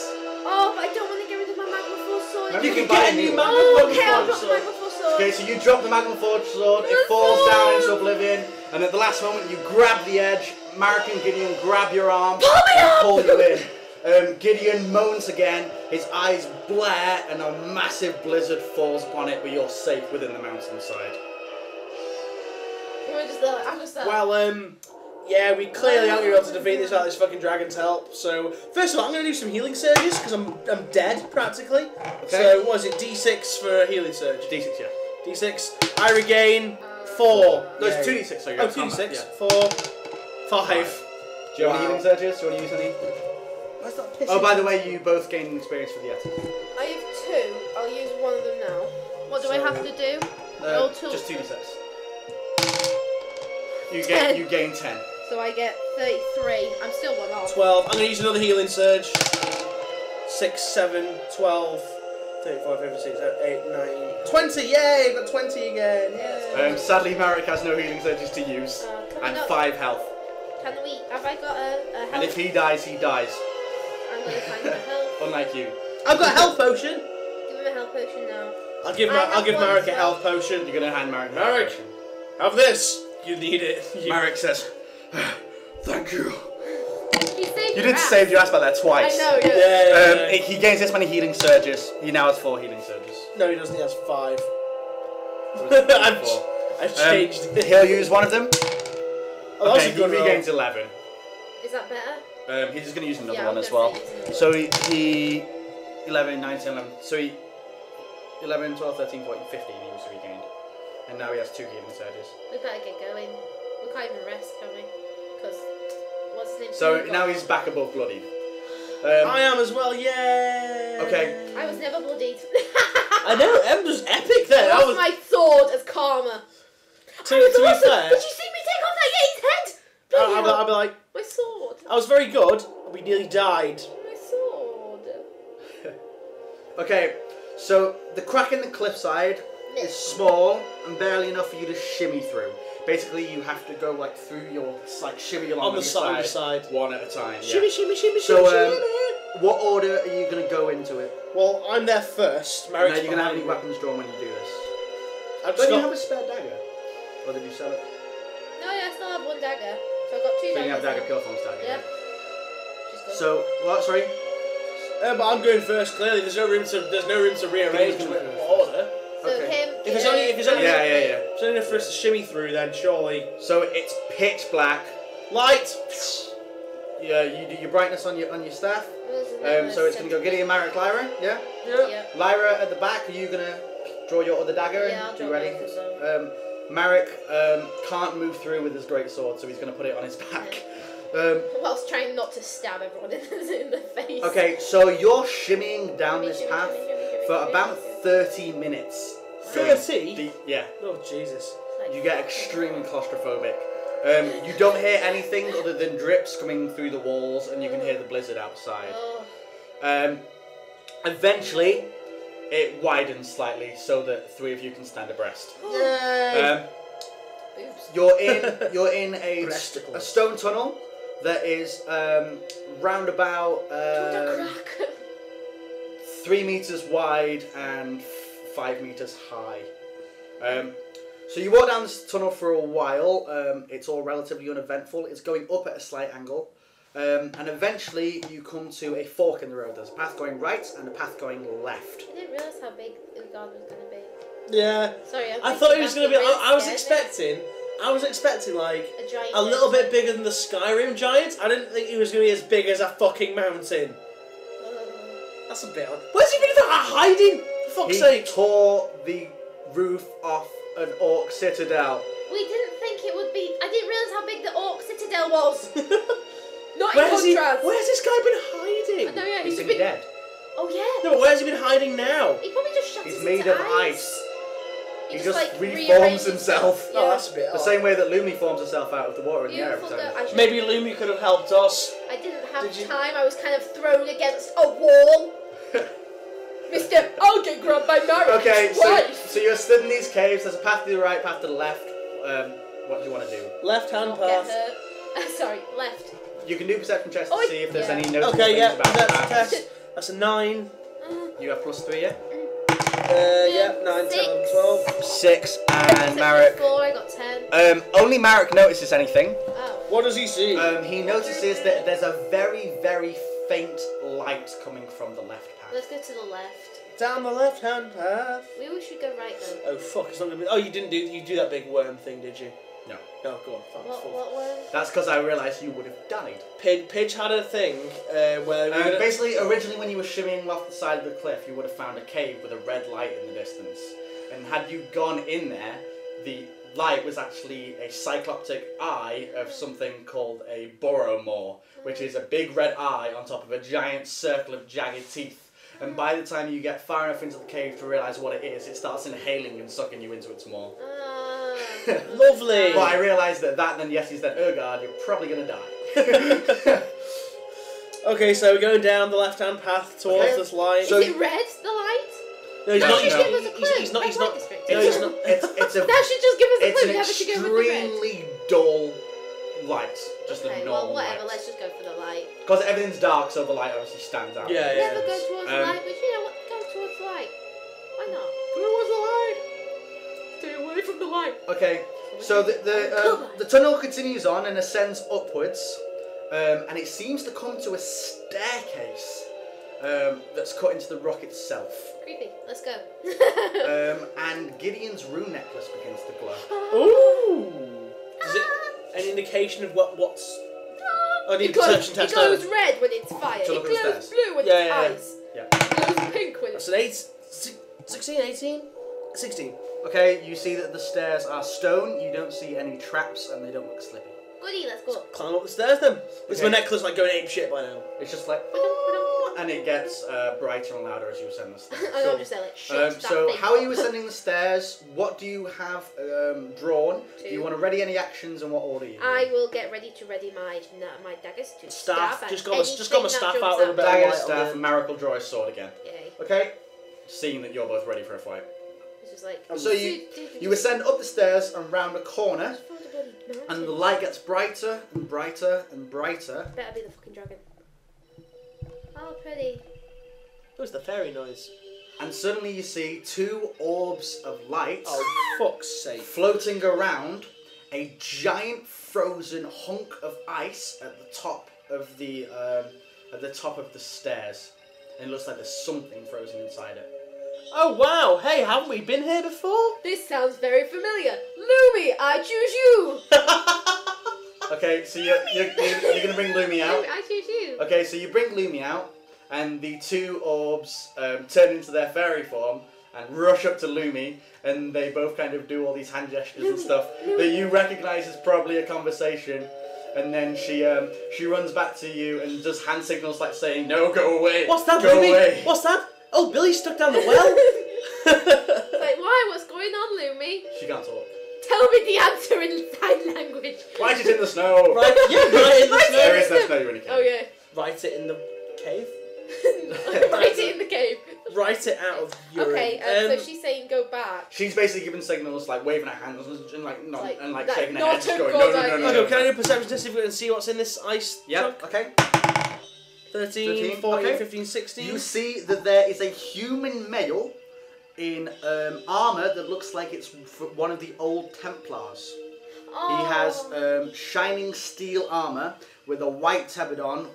Oh, but I don't want to get rid of my Magma Force sword. Maybe You can can buy get a a new new Magma Oh, Force okay, I'll sword. drop the Magma Force sword. Okay, so you drop the Magma Forge sword, it falls down into oblivion, and at the last moment you grab the edge, Marek and Gideon grab your arm, Pull me and up! pull you in. Gideon moans again, his eyes blare, and a massive blizzard falls upon it, but you're safe within the mountainside. I'm just there. Well, yeah, we clearly aren't going to be able to defeat this without this fucking dragon's help. So, first of all, I'm going to do some healing surges because I'm dead practically. Okay. So, what is it? D6 for a healing surge. D6, yeah. D6. I regain 4. No, it's 2d6, so you're Oh, at combat, 2d6. yeah. 4. 5. Do you have any healing surges? Do you want to use any? Why's that pissing? Oh, by the way, you both gain experience for the Yeti. I have 2. I'll use one of them now. What do I have to do? Roll 2. Just 2d6. You 10. gain 10. So I get 33. I'm still one off. 12. I'm going to use another healing surge. 6, 7, 12, 34, 56, 8, 9, 20. Yay! I've got 20 again. Yay. Sadly, Marek has no healing surges to use, Can and we not- 5 health. Can we? Have I got a health? And if he dies, he dies. I'm gonna find a health. Unlike you. I've got a health potion. Give him a health potion now. I'll give I have one Marek as a well. health potion. You're gonna hand Marek. Marek. Have this. You need it. Marek says, "Thank you." He saved You your did ass. save your ass by that twice. I know. Yeah. He gains this many healing surges. He now has 4 healing surges. No, he doesn't. He has 5. I've I've changed it. He'll use one of them. Oh, that's Okay, a good he roll. regains 11. Is that better? He's just gonna use another Yeah, one I was as gonna well. say use another So he 11, 19, 11. So he 11, 12, 13, 14, 15 he was regained. And now he has 2 healing surges. We better get going. We can't even rest, can we? Because what's his name? So Hugo. now he's back above bloodied. I am as well. Yay! Okay. I was never bloodied. I know. Em was epic then. I I lost was. my sword as karma. To I was be awesome. fair, Did you see me take off that Yeti's head? Bloody hell. I'll be like, My sword. I was very good. We nearly died. My sword. Okay, so the crack in the cliffside is small and barely enough for you to shimmy through. Basically, you have to go like through your shimmy along On the side. one at a time. Yeah. Shimmy, shimmy, shimmy, So, shimmy, shimmy. What order are you gonna go into it? Well, I'm there first. And Marek's are you gonna have any behind me. weapons drawn when you do this? I've just Don't you got- have a spare dagger? Or did you sell it? No, yeah, I still have 1 dagger. So I've got 2 So daggers. you have dagger, now. pure form's dagger. Yeah. She's good. So what? Sorry. But I'm going first. Clearly, there's no room to rearrange Gideon's what going order. So okay. him. If it's only Yeah. It's only enough for us to shimmy through, then surely. So it's pitch black. Light. Yeah, you do your brightness on your staff. So it's gonna go Gideon, Marek, Lyra. Yeah. Yeah. Lyra at the back. Are you gonna draw your other dagger? Yeah, I'll You draw ready? both of them. Marek can't move through with his great sword, so he's gonna put it on his back. Whilst trying not to stab everyone in the face. Okay, so you're shimmying down this Shimmy, path shimmy, shimmy, shimmy, for shimmy. about 30 minutes. 30? Yeah. Oh Jesus. Like, You get extremely claustrophobic. You don't hear anything other than drips coming through the walls, and you can hear the blizzard outside. Oh. Eventually, it widens slightly so that 3 of you can stand abreast. Yay! Oops. You're in a Breasticles. stone tunnel that is round about What a crack. 3 meters wide and 5 meters high. So you walk down this tunnel for a while. It's all relatively uneventful. It's going up at a slight angle. And eventually you come to a fork in the road. There's a path going right and a path going left. I didn't realise how big Ugard was going to be. Yeah. Sorry, I thought it was going to be. I was expecting like a giant. a little bit bigger than the Skyrim giant. I didn't think he was going to be as big as a fucking mountain. That's a bit odd. Where's he been hiding? For fuck's He sake. tore the roof off an orc citadel. We didn't think it would be. I didn't realise how big the orc citadel was. Not Where's in contrast. Where's this guy been hiding? No, yeah, He's he's been been dead. Oh yeah. No, but where's he been hiding now? He probably just shut He's us made into of ice. He He just like reforms rearranges himself. stuff. Oh, Yeah. that's a bit The odd. same way that Lumi forms herself out of the water in the air every Beautiful time. girl. I should- Maybe Lumi could have helped us. I didn't have Did you- time. I was kind of thrown against a wall. Mister, I'll get grabbed by Mary Okay, twice. so you're stood in these caves. There's a path to the right, path to the left. What do you want to do? Left-hand Not get path. hurt. Sorry, left. You can do perception checks to Oh, see if there's yeah. any notable Okay, things yeah, about the that's a path. test. That's a 9. You have +3, yeah? Yeah, 9, 10, 6. 12. 6, and Except Marek. for 4, I got 10. Only Marek notices anything. Oh. What does he see? He notices that there's a very, very faint light coming from the left path. Let's go to the left. Down the left-hand path. We always should go right though. Oh fuck! It's not gonna be. Oh, you didn't do that big worm thing, did you? No. No, go on. Fuck. What one? That's because I realised you would have died. Pidge had a thing where we were gonna... Basically, originally when you were shimmying off the side of the cliff, you would have found a cave with a red light in the distance. And had you gone in there, the light was actually a cycloptic eye of something called a boromore, which is a big red eye on top of a giant circle of jagged teeth. And by the time you get far enough into the cave to realise what it is, it starts inhaling and sucking you into its maw. Lovely. But I realised that then Yeti's then, oh god, you're probably going to die. Okay, so we're going down the left-hand path towards Okay. this light. Is it red, the light? No, he's No, not. she's give us a clue. He's not. He's Red not. light district. No, he's not. It's a That should just give us a It's clue. an Never to go with the red. extremely dull light, just Okay, a well, normal whatever. light. Let's just go for the light. Because everything's dark, so the light obviously stands out. Yeah, yeah. Never go towards the Um, light, but you know what? Go towards the light. Why not? Towards the light. Stay away from the light. Okay, so the tunnel continues on and ascends upwards, and it seems to come to a staircase that's cut into the rock itself. Creepy. Let's go. And Gideon's rune necklace begins to glow. Ooh. Is it an indication of what's? I need a perception test. It glows red when it's fire. So It look at the glows stairs. blue when Yeah, it's yeah, yeah. ice. Yeah. It glows pink when That's it's... an 16, 18, 16. Okay, you see that the stairs are stone. You don't see any traps, and they don't look slippy. Goody, let's go. Climb up the stairs then. Is my Okay. necklace like going ape shit by now? It's just like, and it gets brighter and louder as you ascend the stairs. I don't just say like shit. that So thing. how are you ascending the stairs? What do you have drawn? Do you 2. want to ready any actions and what order you? I will get ready to ready my daggers to Staff. stab at Just got my anything staff that out jumps with a at bit of me. Dagger, light on staff, the- and Miracle draw his sword again. Yay. Okay. Seeing that you're both ready for a fight. It's just like... So you ascend up the stairs and round a corner, and the light gets brighter and brighter and brighter. Better be the fucking dragon. Oh, pretty. What was the fairy noise? And suddenly you see 2 orbs of light Oh, fuck's sake. floating around a giant frozen hunk of ice at the top of the stairs. And it looks like there's something frozen inside it. Oh, wow. Hey, haven't we been here before? This sounds very familiar. Lumi, I choose you. Okay, so you're gonna bring Lumi out. Lumi, I choose you. Okay, so you bring Lumi out, and the 2 orbs turn into their fairy form and rush up to Lumi, and they both kind of do all these hand gestures and stuff that you recognise as probably a conversation. And then she runs back to you and does hand signals like saying, "No, go away." What's that, Go Lumi? away. What's that? Oh, Billy's stuck down the well. Like, why? What's going on, Lumi? She can't talk. Tell me the answer in sign language. Write it in the snow. Right, yeah, right in the snow. There is no snow when you came. Oh, yeah. Write it in the cave. Write it in the cave. Write it out of urine. Okay, so she's saying go back. She's basically giving signals, like waving her hands and like not Like, and like that shaking her not head, just a going, good "No, no, no, idea. no, Okay, no." can I do a perception test if we can see what's in this ice Yep. chunk? Okay. 13, 14, okay. 15, 16. You see that there is a human male in armor that looks like it's one of the old Templars. Oh. He has shining steel armor with a white tabardon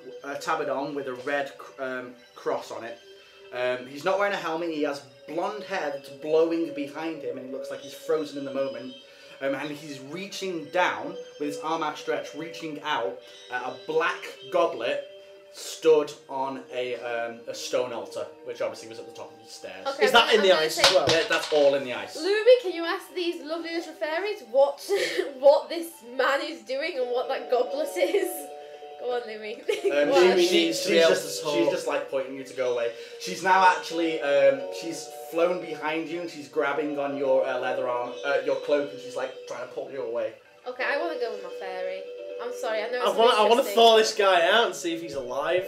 with a red cross on it. He's not wearing a helmet. He has blonde hair that's blowing behind him, and he looks like he's frozen in the moment. And he's reaching down with his arm outstretched, reaching out at a black goblet stood on a stone altar, which obviously was at the top of the stairs. Okay, Is that in the I'm gonna ice say- as well? Yeah, that's all in the ice. Lumi, can you ask these lovely little fairies what what this man is doing and what that goblet is? Go on, Lumi. Go on. Lumi needs to be able to talk. She's just like pointing you to go away. She's now actually she's flown behind you and she's grabbing on your leather arm, your cloak, and she's like trying to pull you away. Okay, I want to go with my fairy. I'm sorry, I know it's I want to interesting. thaw this guy out and see if he's alive.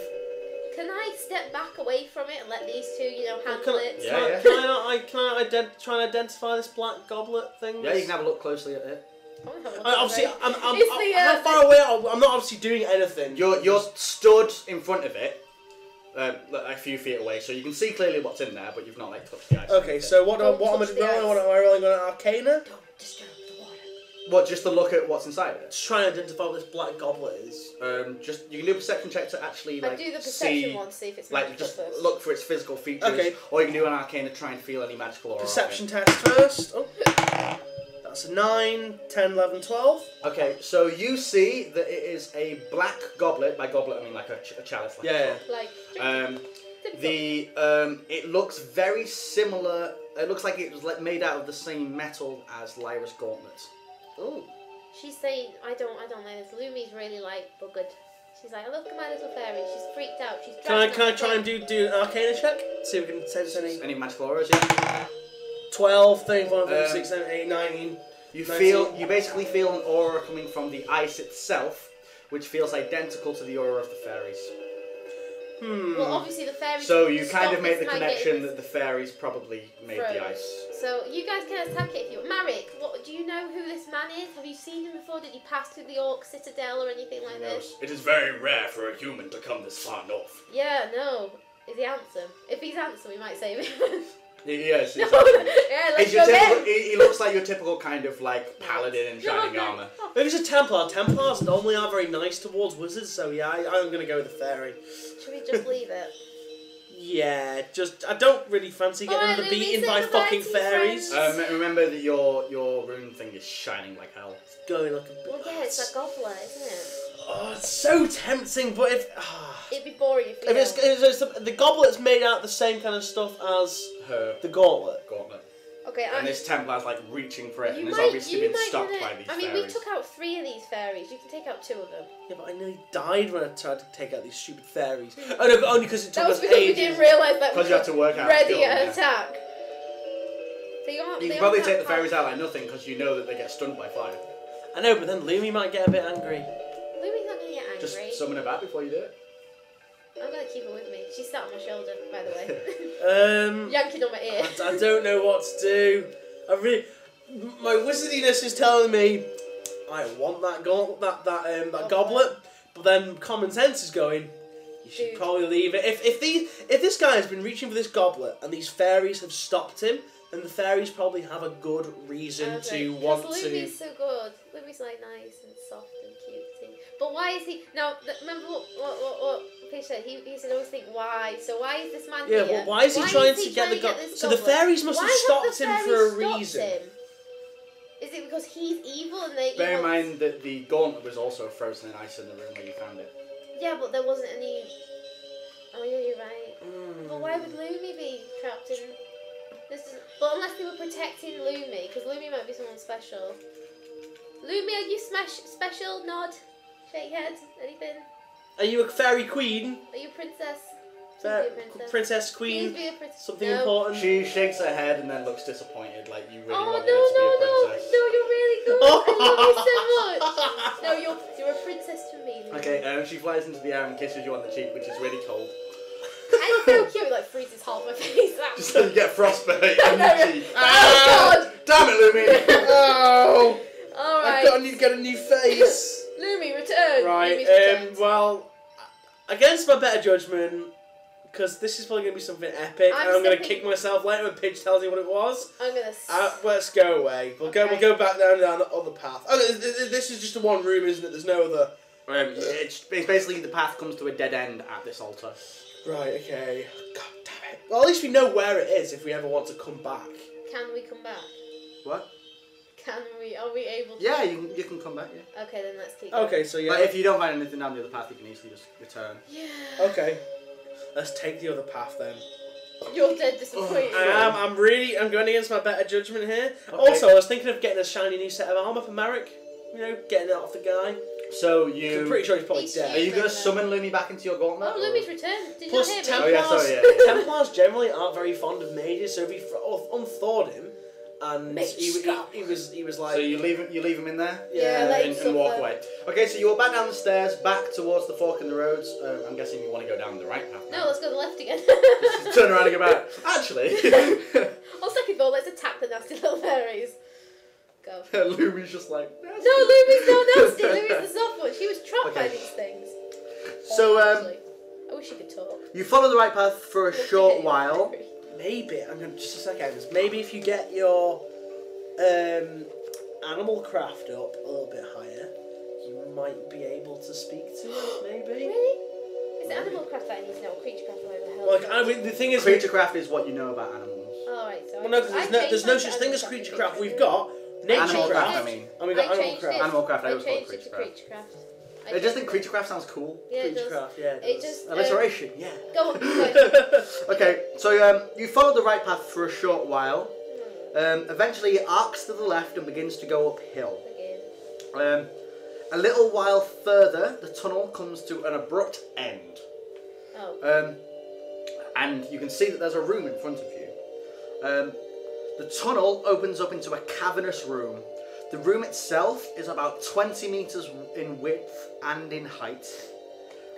Can I step back away from it and let these two, handle it? Yeah. Can I try and identify this black goblet thing? Yeah, you can have a look closely at it. I wanna have a look Obviously, at it. I'm It's how far away? I'm not obviously doing anything. You're stood in front of it, a few feet away, so you can see clearly what's in there, but you've not like touched the ice. Okay, so what am I Don't touch the rolling? ice. What am I rolling on Arcana? Don't disturb the water. What? Just to look at what's inside it. Just trying to identify what this black goblet is. Just you can do a perception check to actually I like do the perception see, one to see if it's like magical just first. look for its physical features. Okay. Or you can do an arcana to try and feel any magical aura. Perception test first. Oh. That's a 9, 10, 11, 12. Okay, so you see that it is a black goblet. By goblet, I mean like a chalice. Like Yeah. Like, It looks very similar. It looks like it was made out of the same metal as Lyra's gauntlet. Ooh. she's saying, I don't know this. Lumi's really like buggered. She's like, look at my little fairy. She's freaked out. She's Can I dragging try on and the do an Arcana check? See if we can sense any. Any magical auras? Yeah. 12, 13, 14, 15, 16, 17, 18, 19. You basically feel an aura coming from the ice itself, which feels identical to the aura of the fairies. Well, obviously the fairies. So you kind stop of make this the man connection getting that the fairies probably made the froze. ice. So you guys can attack it if you want. Marek, what do you know who this man is? Have you seen him before? Did he pass through the Orc Citadel or anything like this? It is very rare for a human to come this far north. Yeah, no. Is he handsome? If he's handsome, we might save him. Yes, No. exactly. Yeah, let's He's your go typical, there. he looks like your typical kind of like paladin in shining No. armour. Maybe it's a Templar. Templars normally are very nice towards wizards, so yeah, I'm going to go with the fairy. Should we just leave it? Yeah, I don't really fancy getting Alright, another Louis, beaten say by goodbye fucking to your fairies. friends. Remember that your rune thing is shining like hell. Going like a bit. Well, yeah, it's a goblet, isn't it? Oh, it's so tempting, but if It'd be boring if we if it's the goblet's made out of the same kind of stuff as Her the gauntlet. gauntlet. Okay, And this Templar's like reaching for it, you and it's might, obviously you been might stopped wanna- by these I mean, fairies. we took out 3 of these fairies. You can take out 2 of them. Yeah, but I nearly died when I tried to take out these stupid fairies. Oh no, but only because it took That was us because we ages. didn't realise that we Because you had to work out. ready kill them, at yeah. attack. They aren't, You they can probably aren't take the that fairies out like nothing because you know that they get stunned by fire. I know, but then Lumi might get a bit angry. fast. Lumi's not going to get angry. Just summon her back before you do it. I'm going to keep her with me. She's sat on my shoulder, by the way. Yanking on my ear. I don't know what to do. My wizardiness is telling me I want that that goblet, but then common sense is going, you should Dude. probably leave it. If this guy has been reaching for this goblet and these fairies have stopped him, then the fairies probably have a good reason to want Because to. Lumi's so good. Lumi's like nice and soft and cute. But why is he... Now, remember what Fish said? He said always think why. So why is this man Yeah, here? but why is he trying to get the this goblet? So the goblet? fairies must have Why stopped the him for fairies a stopped reason. him? Is it because he's evil and they... Bear in mind that the gauntlet was also frozen in ice in the room where you found it. Yeah, but there wasn't any... Oh yeah, you're right. But why would Lumi be trapped in... This is... But unless they were protecting Lumi, because Lumi might be someone special. Lumi, are you special? Nod. Shake head. Anything? Are you a fairy queen? Are you a princess? Fair, Please be a princess. princess Please queen? be a princess. Something No. important? She shakes her head and then looks disappointed, like you really Oh wanted her to be a no, princess. you're really good. I love you so much. No, you're a princess to me. Lumi. Okay, she flies into the air and kisses you on the cheek, which is really cold. And so cute, it like freezes half my face. Just so you get frostbite I on know, your cheek. Oh God! Damn it, Lumi! Oh! Alright. I need to get a new face. Lumi, return. Right, Lumi's returned. well, against my better judgment, because this is probably going to be something epic, I'm and I'm going to stepping- kick myself later when Pidge tells you what it was. I'm gonna. Let's go away. We'll Okay. go back down the other path. Oh, this is just a one room, isn't it? There's no other. It's basically the path comes to a dead end at this altar. Right, okay. God damn it. Well, at least we know where it is if we ever want to come back. Can we come back? What? Are we able to? Yeah, you can come back. Yeah. Okay, then let's keep going. Okay, so yeah. But if you don't find anything down the other path, you can easily just return. Yeah. Okay. Let's take the other path then. You're dead disappointed. I'm going against my better judgment here. Okay. Also, I was thinking of getting a shiny new set of armour for Marek. You know, getting it off the guy. So I'm pretty sure he's probably He's dead. Are you going to summon Lumi back into your gauntlet? Oh, Lumi's returned. Did Plus, you not hear me? Oh, yeah, Templars, sorry, yeah. Templars generally aren't very fond of mages, so if he unthawed him, and Mage he was like, So you leave him in there? Yeah, let him and walk suffer. away. Okay, so you walk back down the stairs, back towards the fork in the roads. I'm guessing you want to go down the right path now. No, let's go to the left again. Just turn around and go back. Actually, On second thought, let's attack the nasty little fairies. Go. Lumi's just like. No, Lumi's not nasty. Lumi's the soft one. She was trapped by Okay. these things. So Honestly. I wish she could talk. you follow the right path for a short while. maybe, I'm going to just a second, maybe if you get your animal craft up a little bit higher, you might be able to speak to it, maybe? Really? Is it animal craft that I need to know? Or creature craft, whatever the hell? Like, I mean, the thing is... Creaturecraft is what you know about animals. Alright, so Well, no, because there's no such thing as creature craft. We've got nature Animal craft. craft, I mean. And we've got I animal changed craft. it. Animal craft, I I always call it changed it to creaturecraft. creature craft. I just think creaturecraft sounds cool. Yeah, it Creature does. craft, yeah. It just... Alliteration, yeah. Go on, go. Okay, so you follow the right path for a short while. Eventually it arcs to the left and begins to go uphill. Again. A little while further, the tunnel comes to an abrupt end. Oh. And you can see that there's a room in front of you. The tunnel opens up into a cavernous room. The room itself is about 20 meters in width and in height.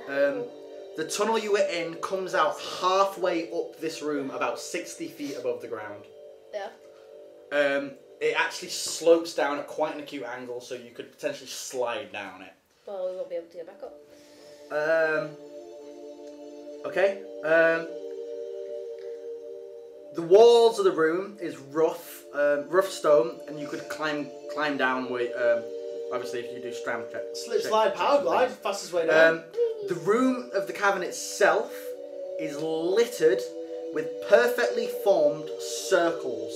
The tunnel you were in comes out halfway up this room, about 60 feet above the ground. Yeah. It actually slopes down at quite an acute angle, so you could potentially slide down it. Well, we won't be able to get back up. Okay. The walls of the room is rough stone, and you could climb down with, obviously if you do strength checks. Slip, slide, power glide, fastest way down. The room of the cavern itself is littered with perfectly formed circles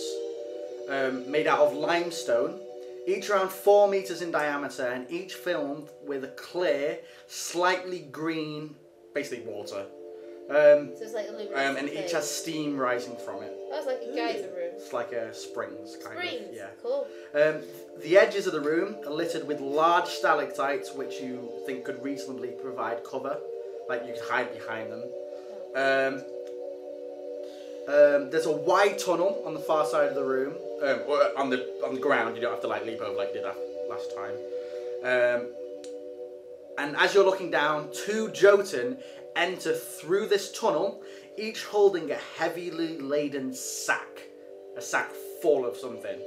made out of limestone, each around 4 meters in diameter, and each filled with a clear, slightly green, basically water. So it's like a And each has steam rising from it. Oh, it's like a geyser room. It's like a springs, kind Springs. of. Yeah. Cool. The edges of the room are littered with large stalactites, which you think could reasonably provide cover, like you could hide behind them. There's a wide tunnel on the far side of the room, or on the ground. You don't have to like leap over like you did last time. And as you're looking down, 2 Jotun enter through this tunnel, each holding a heavily laden sack, a sack full of something.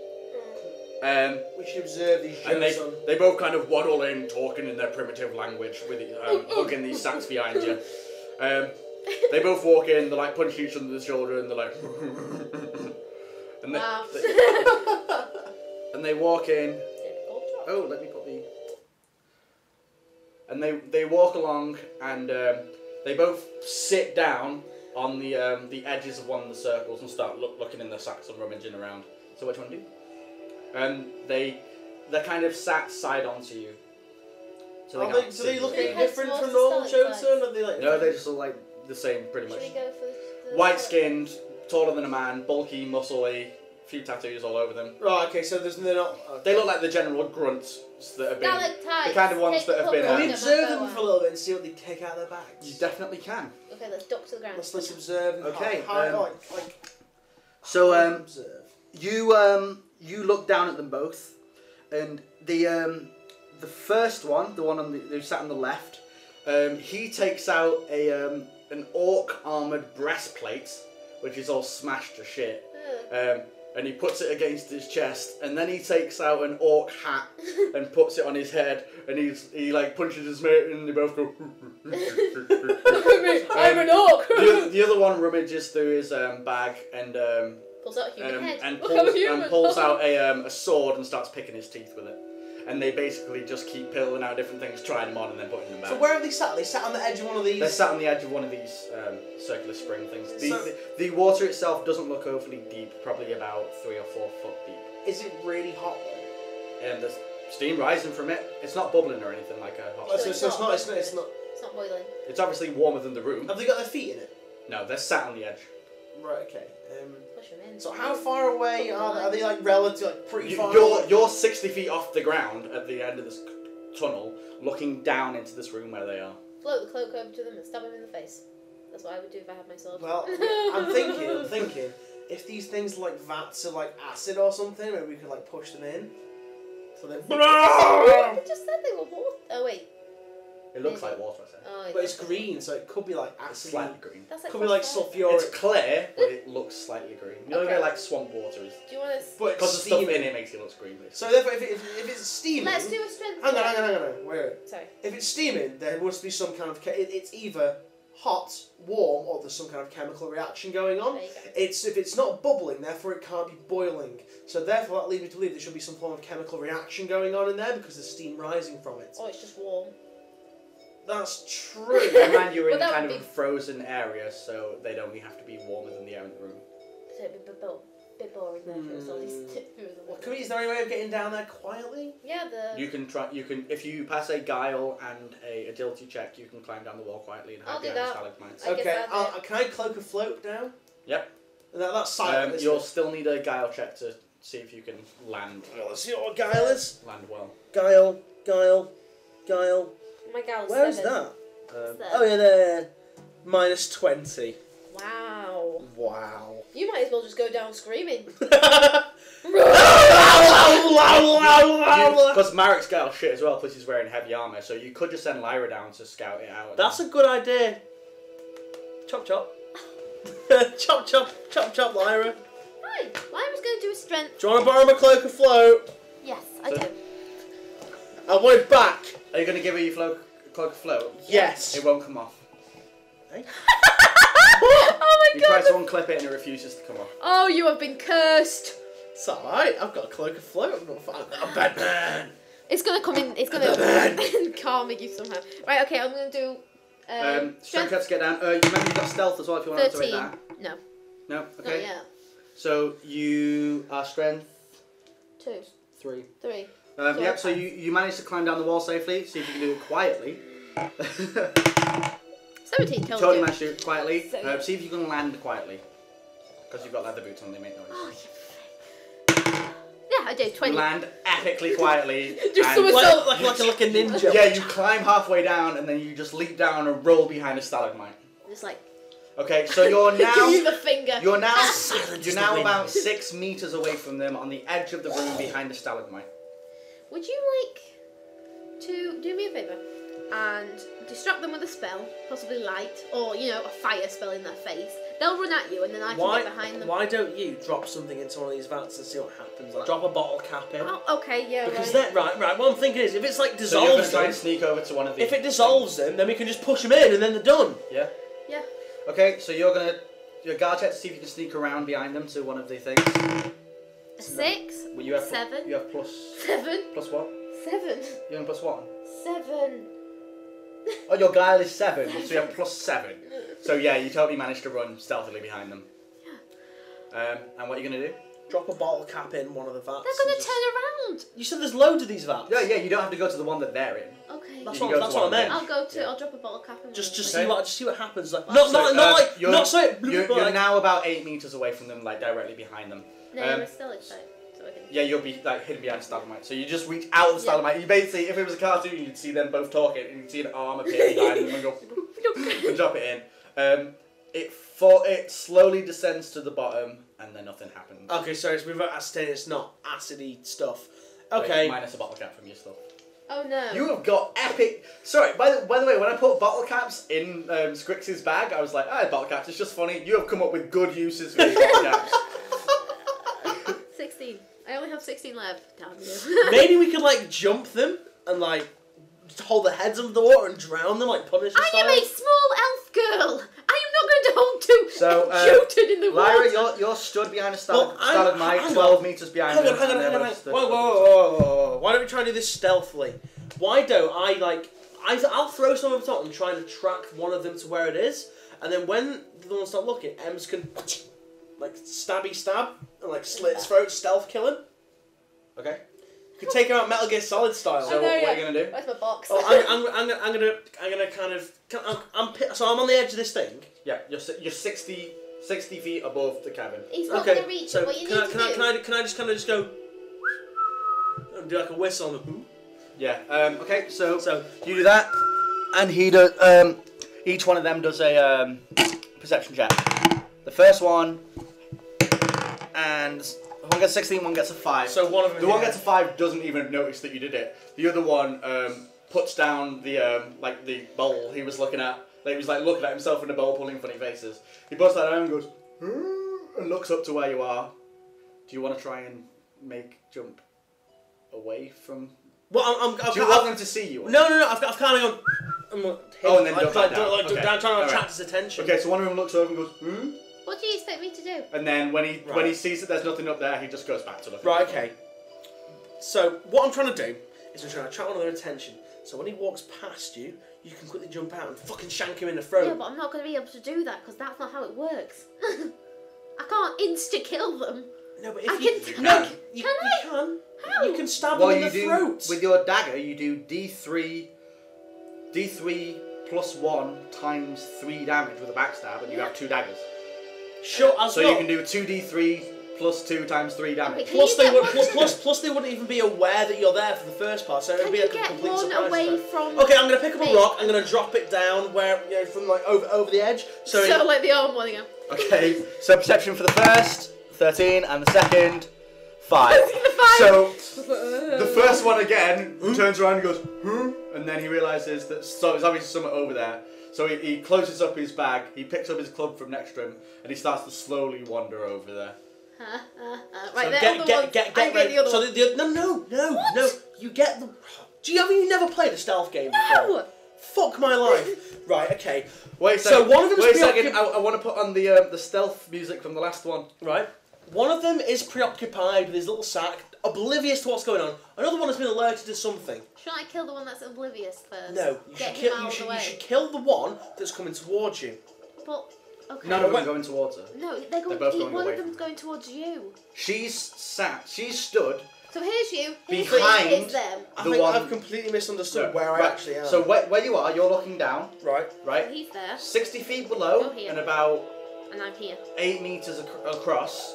We should observe these And Jotun. they both kind of waddle in, talking in their primitive language, with hugging these sacks behind you. They both walk in, they're like punching each other in the shoulder, and they're like, and Wow. and they walk in. Typical job. Oh, let me put the. And they walk along, and they both sit down on the edges of one of the circles and start looking in their sacks and rummaging around. So what do you want to do? And they're kind of sat side onto you. So Do can't they see look you. any They head different towards from the normal stalactites. Jotun? Or are they like No, they just look like the same, pretty much. Should we go for the White skinned, taller than a man, bulky, muscly, few tattoos all over them. Right, okay, so they're not... Okay. They look like the general grunts that have been. Stalactites. The kind of ones Take that have the been, hook Can we off observe the them for a little bit and see what they take out of their bags? You definitely can. Okay, let's duck to the ground. Let's observe them. Okay, So, So observe. you look down at them both, and the first one, the one who sat on the left, he takes out an orc armored breastplate, which is all smashed to shit. And he puts it against his chest, and then he takes out an orc hat and puts it on his head, and he like punches his mate, and they both go. I'm an orc. The other one rummages through his bag and Pulls out a human head. and Look how pulls, human. and pulls out a sword and starts picking his teeth with it. And they basically just keep peeling out different things, trying them on, and then putting them back. So where have they sat? They sat on the edge of one of these... They're sat on the edge of one of these circular spring things. So- The water itself doesn't look overly deep, probably about 3 or 4 foot deep. Is it really hot and there's steam rising from it. It's not bubbling or anything like a hot. So it's not. It's not boiling. It's obviously warmer than the room. Have they got their feet in it? No, they're sat on the edge. Right. Okay. Push them in. So how far away are they? Are they like relative, like pretty far? You're 60 feet off the ground at the end of this tunnel, looking down into this room where they are. Float the cloak over to them and stab them in the face. That's what I would do if I had my sword. Well, I'm thinking, if these things are like vats of like acid or something, maybe we could like push them in. So they. I just said they were water. Oh wait. It looks like water, I said. Oh, But it's green, so it could be like It's acid. slightly green. That's like Could be like phosphorus. sulfuric. It's clear, but it looks slightly green. You know the Okay. way like swamp water is? Do you want to? But Because it's the stuff in steaming. it makes it look green, basically. So therefore, if it's steaming. Let's do a strength. Hang check. on. Wait. Sorry. If it's steaming, there must be some kind of. It's either hot, warm, or there's some kind of chemical reaction going on. There you go. If it's not bubbling, therefore it can't be boiling. So therefore that leads me to believe there should be some form of chemical reaction going on in there because there's steam rising from it. Oh, it's just warm. That's true. And you're in Well, that kind would of a be- frozen area, so they'd only have to be warmer than the air in the room. So it'd be a bit boring there for us all these Is there any way of getting down there quietly? Yeah, the. You can try. You can if you pass a guile and a agility check, you can climb down the wall quietly and I'll hide do behind the that. stalagmites. I guess Okay, I'll can I cloak a float down? Yep. That's silent. isn't You'll it? still need a guile check to see if you can land Well, let's see what guile is. well. Guile. My gal's Where's 7. that? It's there. Oh yeah, there. Minus 20. Wow. Wow. You might as well just go down screaming. Because Marek's guile shit as well, plus he's wearing heavy armor, so you could just send Lyra down to scout it out. That's a good idea. Chop chop. chop, Lyra. Fine. Lyra's going to do a strength. Do you want to borrow my cloak of float? Yes, I So- do. I want it back. Are you going to give her your cloak of float? Yes. It won't come off. Hey? Oh my You try god. to unclip it and it refuses to come off. Oh, you have been cursed. It's alright. I've got a cloak of float. I'm not a bad man. It's gonna come in. It's gonna karma you somehow. Right. Okay. I'm gonna do. Strength check to get down. You remember you've got stealth as well if you want to 13. activate that. No. No? Not Okay. yet. So you are strength 2, 3. 3. Yep, so you managed to climb down the wall safely. See if you can do it quietly. 17. Totally managed to do it quietly. So, yeah. See if you can land quietly. Because you've got leather boots on, they make noise. Oh, yeah, I do. 20. You land epically quietly. Just and somersault. Like a ninja. yeah, you climb halfway down and then you just leap down and roll behind a stalagmite. Just like. Okay, so you're Give you now the finger. you're now Silence you're the now wind. about 6 meters away from them on the edge of the room behind the stalagmite. Would you like to do me a favour and distract them with a spell, possibly light, or a fire spell in their face? They'll run at you, and then I can get behind them. Why don't you drop something into one of these vats and see what happens? Like drop a bottle cap in. Oh, okay, yeah. Because right. right. What I'm thinking is, if it's like So you're going dissolves to try them, and sneak over to one of the... if it dissolves them, then we can just push them in and then they're done. Yeah? Yeah. Okay, so you're going to... Your guard check to see if you can sneak around behind them to one of the things. A 6. Well, you have 7. You have plus... 7. Plus what? 7. You're on plus 1? 7. Oh, your guile is 7, so you have plus 7. So yeah, you totally managed to run stealthily behind them. Yeah. And what are you going to do? Drop a bottle cap in one of the vats. They're going and to turn around. You said there's loads of these vats. Yeah, you don't have to go to the one that they're in. Okay. That's You what, can go that's to what I one meant. I'll go to. I'll drop a bottle cap in. Just Okay. see what happens. Like, So, not you're so it. You're now about 8 meters away from them, like directly behind them. No, I'm still excited. So I can. Yeah, you'll be like hidden behind a stalagmite. So you just reach out of the Yeah. stalagmite. You basically, if it was a cartoon, you'd see them both talking, and you'd see an arm appear behind them and go and drop it in. It slowly descends to the bottom, and then nothing happens. Okay, sorry, so we've ascertained it's not acidy stuff. Wait, Okay. minus a bottle cap from your stuff. Oh no. You have got epic. Sorry, by the way, when I put bottle caps in Scrix's bag, I was like, bottle caps. It's just funny. You have come up with good uses for these bottle caps. 16. I only have 16 left. Damn you. Maybe we could like jump them and like hold their heads under the water and drown them like Punisher I style. am a small elf girl. I am not going to hold two So, jolted in the Lyra, water. you're stood behind a Well, stalagmite, hang on. 12 meters behind Hang on, them. hang on, and hang on. they're both stood- Whoa. Why don't we try and do this stealthily? Why don't I'll throw some over top and try and attract one of them to where it is, and then when the ones start looking, Ems can like stab and like slit its throat, stealth kill him. Okay. You could take him out Metal Gear Solid style. So I know, what yeah. are you gonna do? Where's my box? Oh, I'm gonna kind of. So I'm on the edge of this thing. Yeah, you're 60 feet above the cabin. He's not Okay, gonna reach so it. What you can need to do? I just kind of just go and do like a whistle on the boom? Yeah. Okay. So So you do that, and he does. Each one of them does a perception check. The first one, and one gets 16, one gets a 5. so one of them. The one gets a 5 doesn't even notice that you did it. The other one puts down the the bowl he was looking at. Like, he was like looking at himself in the bowl, pulling funny faces. He puts that down and goes and looks up to where you are. Do you want to try and make jump away from? Well, Do you want them to see you? No. I've kind of gone. Oh, and then like, jump back down. Like, Okay. down, trying to Alright. attract his attention. Okay, so one of them looks over and goes, What do you expect me to do? and then when he Right. sees that there's nothing up there, he just goes back to looking. Right. Okay. So what I'm trying to do is I'm trying to attract one of their attention. So when he walks past you, you can quickly jump out and fucking shank him in the throat. Yeah, but I'm not going to be able to do that because that's not how it works. I can't insta-kill them. No, but I if can- no, can you I? can. How? You can stab Well, him in you the do throat. with your dagger. You do D3 plus 1 times 3 damage with a backstab, and you have 2 daggers. Sure, as So well. you can do 2d3 plus 2 times 3 damage. Okay, Plus Can they you would get plus they wouldn't even be aware that you're there for the first part, so it would Can be you like a get complete one surprise. away effect. from? Okay, I'm gonna pick up me? a rock. I'm gonna drop it down where from like over the edge. So, So like the arm one again. Okay, so perception for the first 13, and the second 5. The five. So the first one again turns around and goes, and then he realizes that so there's obviously someone over there. So he closes up his bag, he picks up his club from next to him, and he starts to slowly wander over there. Right, so the get other one. get I get ready. the other So one. no. You get the. Have you never played a stealth game before? No. Fuck my life. Right. Okay. Wait a So second. one of them's Wait a second. preoccupied. I want to put on the stealth music from the last one. Right. One of them is preoccupied with his little sack, oblivious to what's going on. Another one has been alerted to something. Shouldn't I kill the one that's oblivious first? No, you Get should him kill. out You of should, the way. you should kill the one that's coming towards you. But okay. None of them going towards her. No, they're going. both going one away of from them's going towards you. She's stood So here's you. Here's Behind me, here's them. I The think one- I've completely misunderstood No, where I right. actually am. So where you are, you're looking down, right. right? He's there, 60 feet below Go here. and about and I'm here. 8 meters across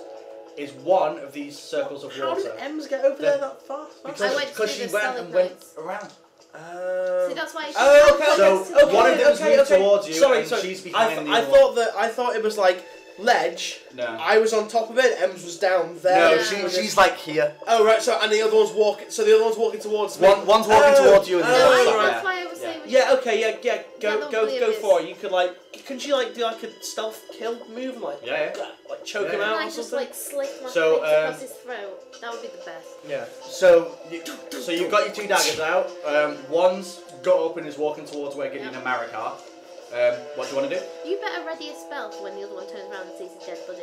is one of these circles of How water. did Ems get over there that fast? I went to Because do she the went selling and went points. around. See, that's why. Oh, okay. So one of them's moved okay. towards you, Sorry, and sorry. she's behind the I other one. thought it was like ledge. No. I was on top of it. Ems was down there. No, Yeah. she's like here. Oh right. So and the other one's walking. So the other one's walking towards me. One's walking towards you, and the No, other's I, not that's there. why I was saying. Yeah. Okay. Yeah. Yeah, Go oblivious. for it. You could like. Couldn't you like do like a stealth kill move and like Yeah. like choke Yeah. him out Can I or just something? like slit my So, fingers across his throat? That would be the best. Yeah. So you've got your 2 daggers out. One's got up and is walking towards where Gideon and Marek are. What do you want to do? You better ready a spell for when the other one turns around and sees his dead body.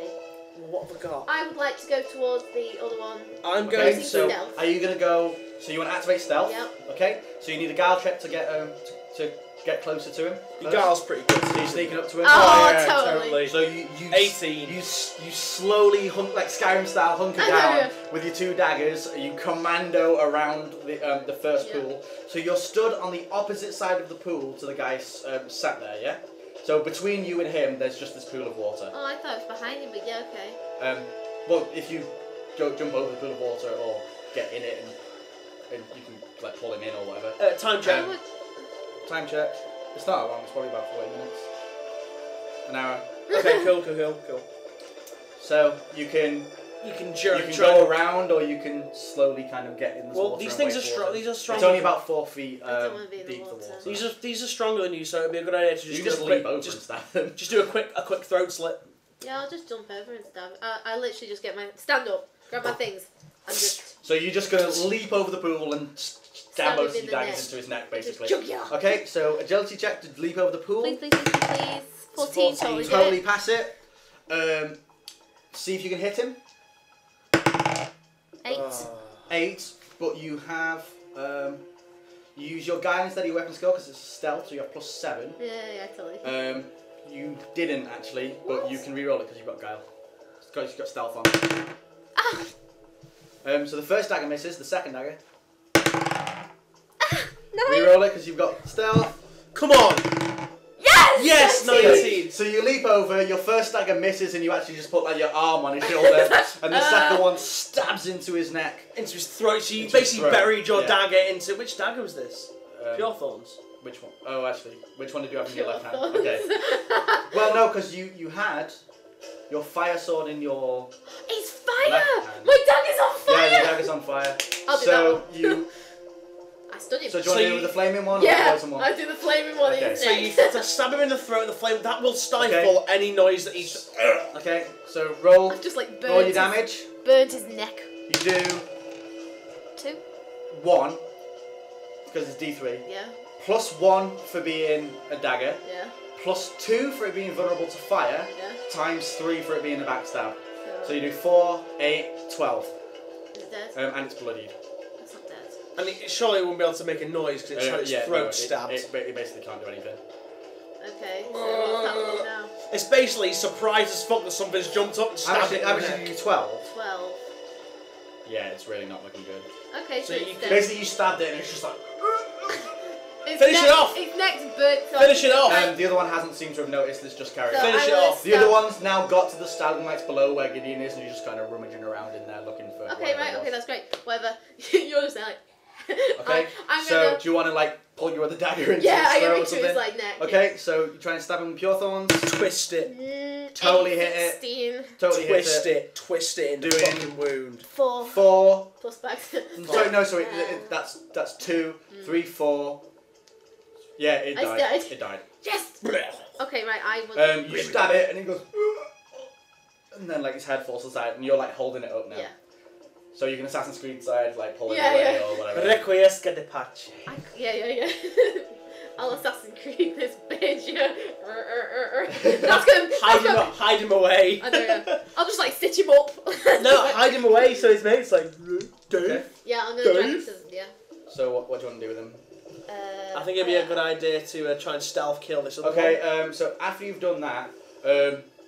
What have I got? I would like to go towards the other one. I'm Okay, going Using so stealth. are you gonna go? So you want to activate stealth? Yep. Okay. So you need a guile check to get to get closer to him. Your first. guile's pretty good. So you're sneaking up to him. Oh, yeah, totally. So you 18. You slowly like Skyrim style hunker I know, down yeah. with your 2 daggers. You commando around the first Yeah. pool. So you're stood on the opposite side of the pool to the guy sat there. Yeah. So between you and him, there's just this pool of water. Oh, I thought it was behind him, but yeah, okay. Well, if you don't jump over the pool of water or get in it and you can like pull him in or whatever. Time check. I would, Time check. It's not that long. It's probably about 40 minutes. An hour. Okay, cool. So you can You can go around or you can slowly kind of get in the Well, water. these and things wait are for strong. water. These are strong. It's only about 4 feet I don't wanna be in the deep the water. water. These are stronger than you, so it'd be a good idea to You just just do a leap quick, over just and stab them. just do a quick throat slit. yeah, I'll just jump over and stab. I literally just get my stand up, grab my things, and just So you're just gonna leap over the pool and stab Stab both him in your the daggers neck. into his neck, basically. Just jump, yeah. Okay, so agility check to leap over the pool. please, please, please, please. 14 totally. You did totally it. pass it. See if you can hit him. 8. 8, but you have you use your guidance steady weapon skill because it's stealth, so you have +7. Yeah, totally. You didn't actually, but you can reroll it because you've got guile. It's got stealth on. Ah! So the first dagger misses. The second dagger. No. Reroll it because you've got stealth. Come on! Yes! Yes, 19. So you leap over, your first dagger misses, and you actually just put like your arm on his shoulder, and the second one stabs into his neck. Into his throat. So you Into his basically throat, buried your yeah. dagger into... Which dagger was this? Pure Thorns. Which one? Oh, actually, which one did you have in your Pure left hand? thorns. Okay. Well, no, because you had your fire sword in your It's fire! left hand. My dagger's on fire! Yeah, your dagger's on fire. I'll do so that one. you. I stood him. So do you want to do it with the flaming one or the Yeah, poison one? I do the flaming one Okay. in his So you neck. stab him in the throat, the flame, that will stifle any noise that he's... Okay, so roll. I've just like Roll burnt your damage. burnt his neck. You do 2. 1 because it's D3. Yeah, Plus 1 for being a dagger. yeah, Plus 2 for it being vulnerable to fire. yeah. Times 3 for it being a backstab. So So you do 4, 8, 12, is it dead? and it's bloodied. That's not dead. And it surely won't be able to make a noise because it's had its throat stabbed. It basically can't do anything. Okay, so what's that one now? It's basically surprised as fuck that something's jumped up and stabbed it in How the much neck. did you do? 12? 12. Yeah, it's really not looking good. Okay, So so you it's can dead. Basically, you stabbed it and it's just like. Its Finish it neck- off. Its neck's burnt. So Finish it off. The other one hasn't seemed to have noticed this, just carried So on. Finish I'm it gonna off. The other stab- one's now got to the stalagmites below where Gideon is, and you're just kind of rummaging around in there looking for. Okay, whatever right, it okay, was. that's great. Whatever. You're just like. Okay, I'm so gonna. do you want to like pull your other dagger into Yeah, his I'm throat gonna or reach through something? his like neck. Okay, so you try and stab him with pure thorns. Twist it. Totally hit it. 16. Totally Twist hit it. Twist it into the Doing- fucking wound. 4. 4. Plus back. Sorry, no, sorry. That's 2, 3, 4. Yeah, it It's died. dead. It died. Yes! Okay, right, I will. You stab it, and he goes, and then like his head falls aside, and you're like holding it up now. Yeah. So you can Assassin's Creed side, like pull it Yeah, away yeah. or whatever. Requiesca de pace. Yeah. I'll Assassin's Creed this bitch. Yeah. That's gonna. Hide him away. I don't know. I'll just like stitch him up. No, hide him away so his mate's like, Okay. Yeah, I'm gonna drag him Dave? to. Yeah. So what do you want to do with him? I think it'd be a good idea to try and stealth kill this other one. Okay. So after you've done that,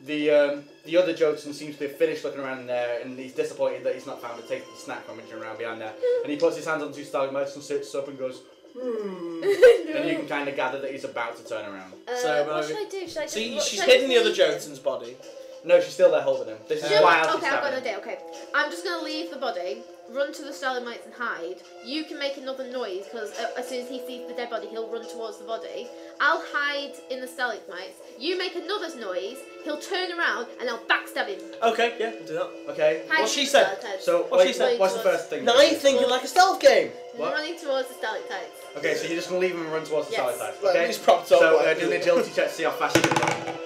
the other Jotun seems to have finished looking around there, and he's disappointed that he's not found a tasty snack rummaging around behind there. And he puts his hands on two stalagmites and sits up and goes. And you can kind of gather that he's about to turn around. So, what should I do? Should I just? So what she's should I hidden the just other leave him? Jotun's body. No, she's still there holding him. This is Still- why she's okay, I've got stabbing an him. idea. Okay, I'm just gonna leave the body, run to the stalagmites and hide. You can make another noise because as soon as he sees the dead body, he'll run towards the body. I'll hide in the stalagmites. You make another noise. He'll turn around and I'll backstab him. Okay, yeah, we'll do that. Okay. Hide What's in she the said? stalactites. So What's she said? what's the first thing? Now I'm thinking like a stealth game. What? Running towards the stalactites. Okay, so you're just gonna leave him and run towards the Yes. stalactites. Like, Okay. he's propped up. So like- do an agility check to see how fast you can run.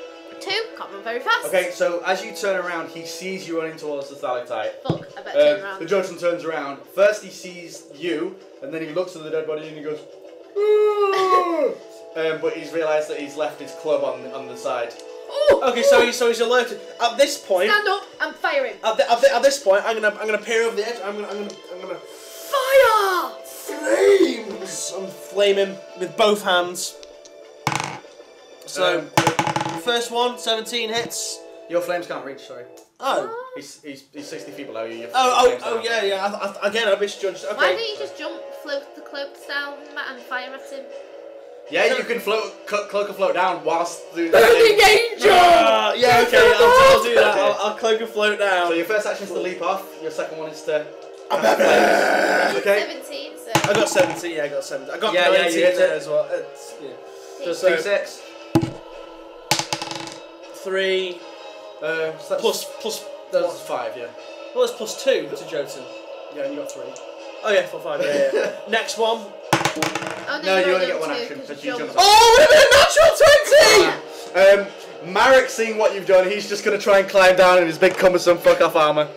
2, can't run very fast. Okay, so as you turn around, he sees you running towards the stalactite. Fuck, I better turn around. The Jotun turns around. First he sees you, and then he looks at the dead body and he goes, but he's realised that he's left his club on the side. Ooh, Okay, so he's alerted. At this point, stand up and fire him. at this point, I'm gonna peer over the edge. I'm gonna Fire! flames and flame him with both hands. So first one, 17 hits. Your flames can't reach. Sorry, Oh. he's 60 feet below you. Your Oh, flames can't reach. yeah. Again, I misjudged. Okay. Why don't you just jump, float the cloak down and fire at him? Yeah, you can float, cloak and float down whilst doing Burning that. angel! Yeah, okay, I'll do that. I'll cloak and float down. So your first action is to leap off. Your second one is to. Okay. Okay. 17, so. I got 17. Yeah, I got 17. I got Yeah, 19 you hit there it. as well. It's, yeah. Just So- D6. 3 So that's plus. That's 5. Yeah. Well, it's plus 2 to Jotun. Yeah, and you got 3. Oh yeah, for 5. Yeah. Next one. Oh, No, you you're only on get one two, action 'cause because you you jumped. jumped. Oh, wait a minute, natural 20! Marek, seeing what you've done, he's just going to try and climb down in his big cumbersome fuck-off armour.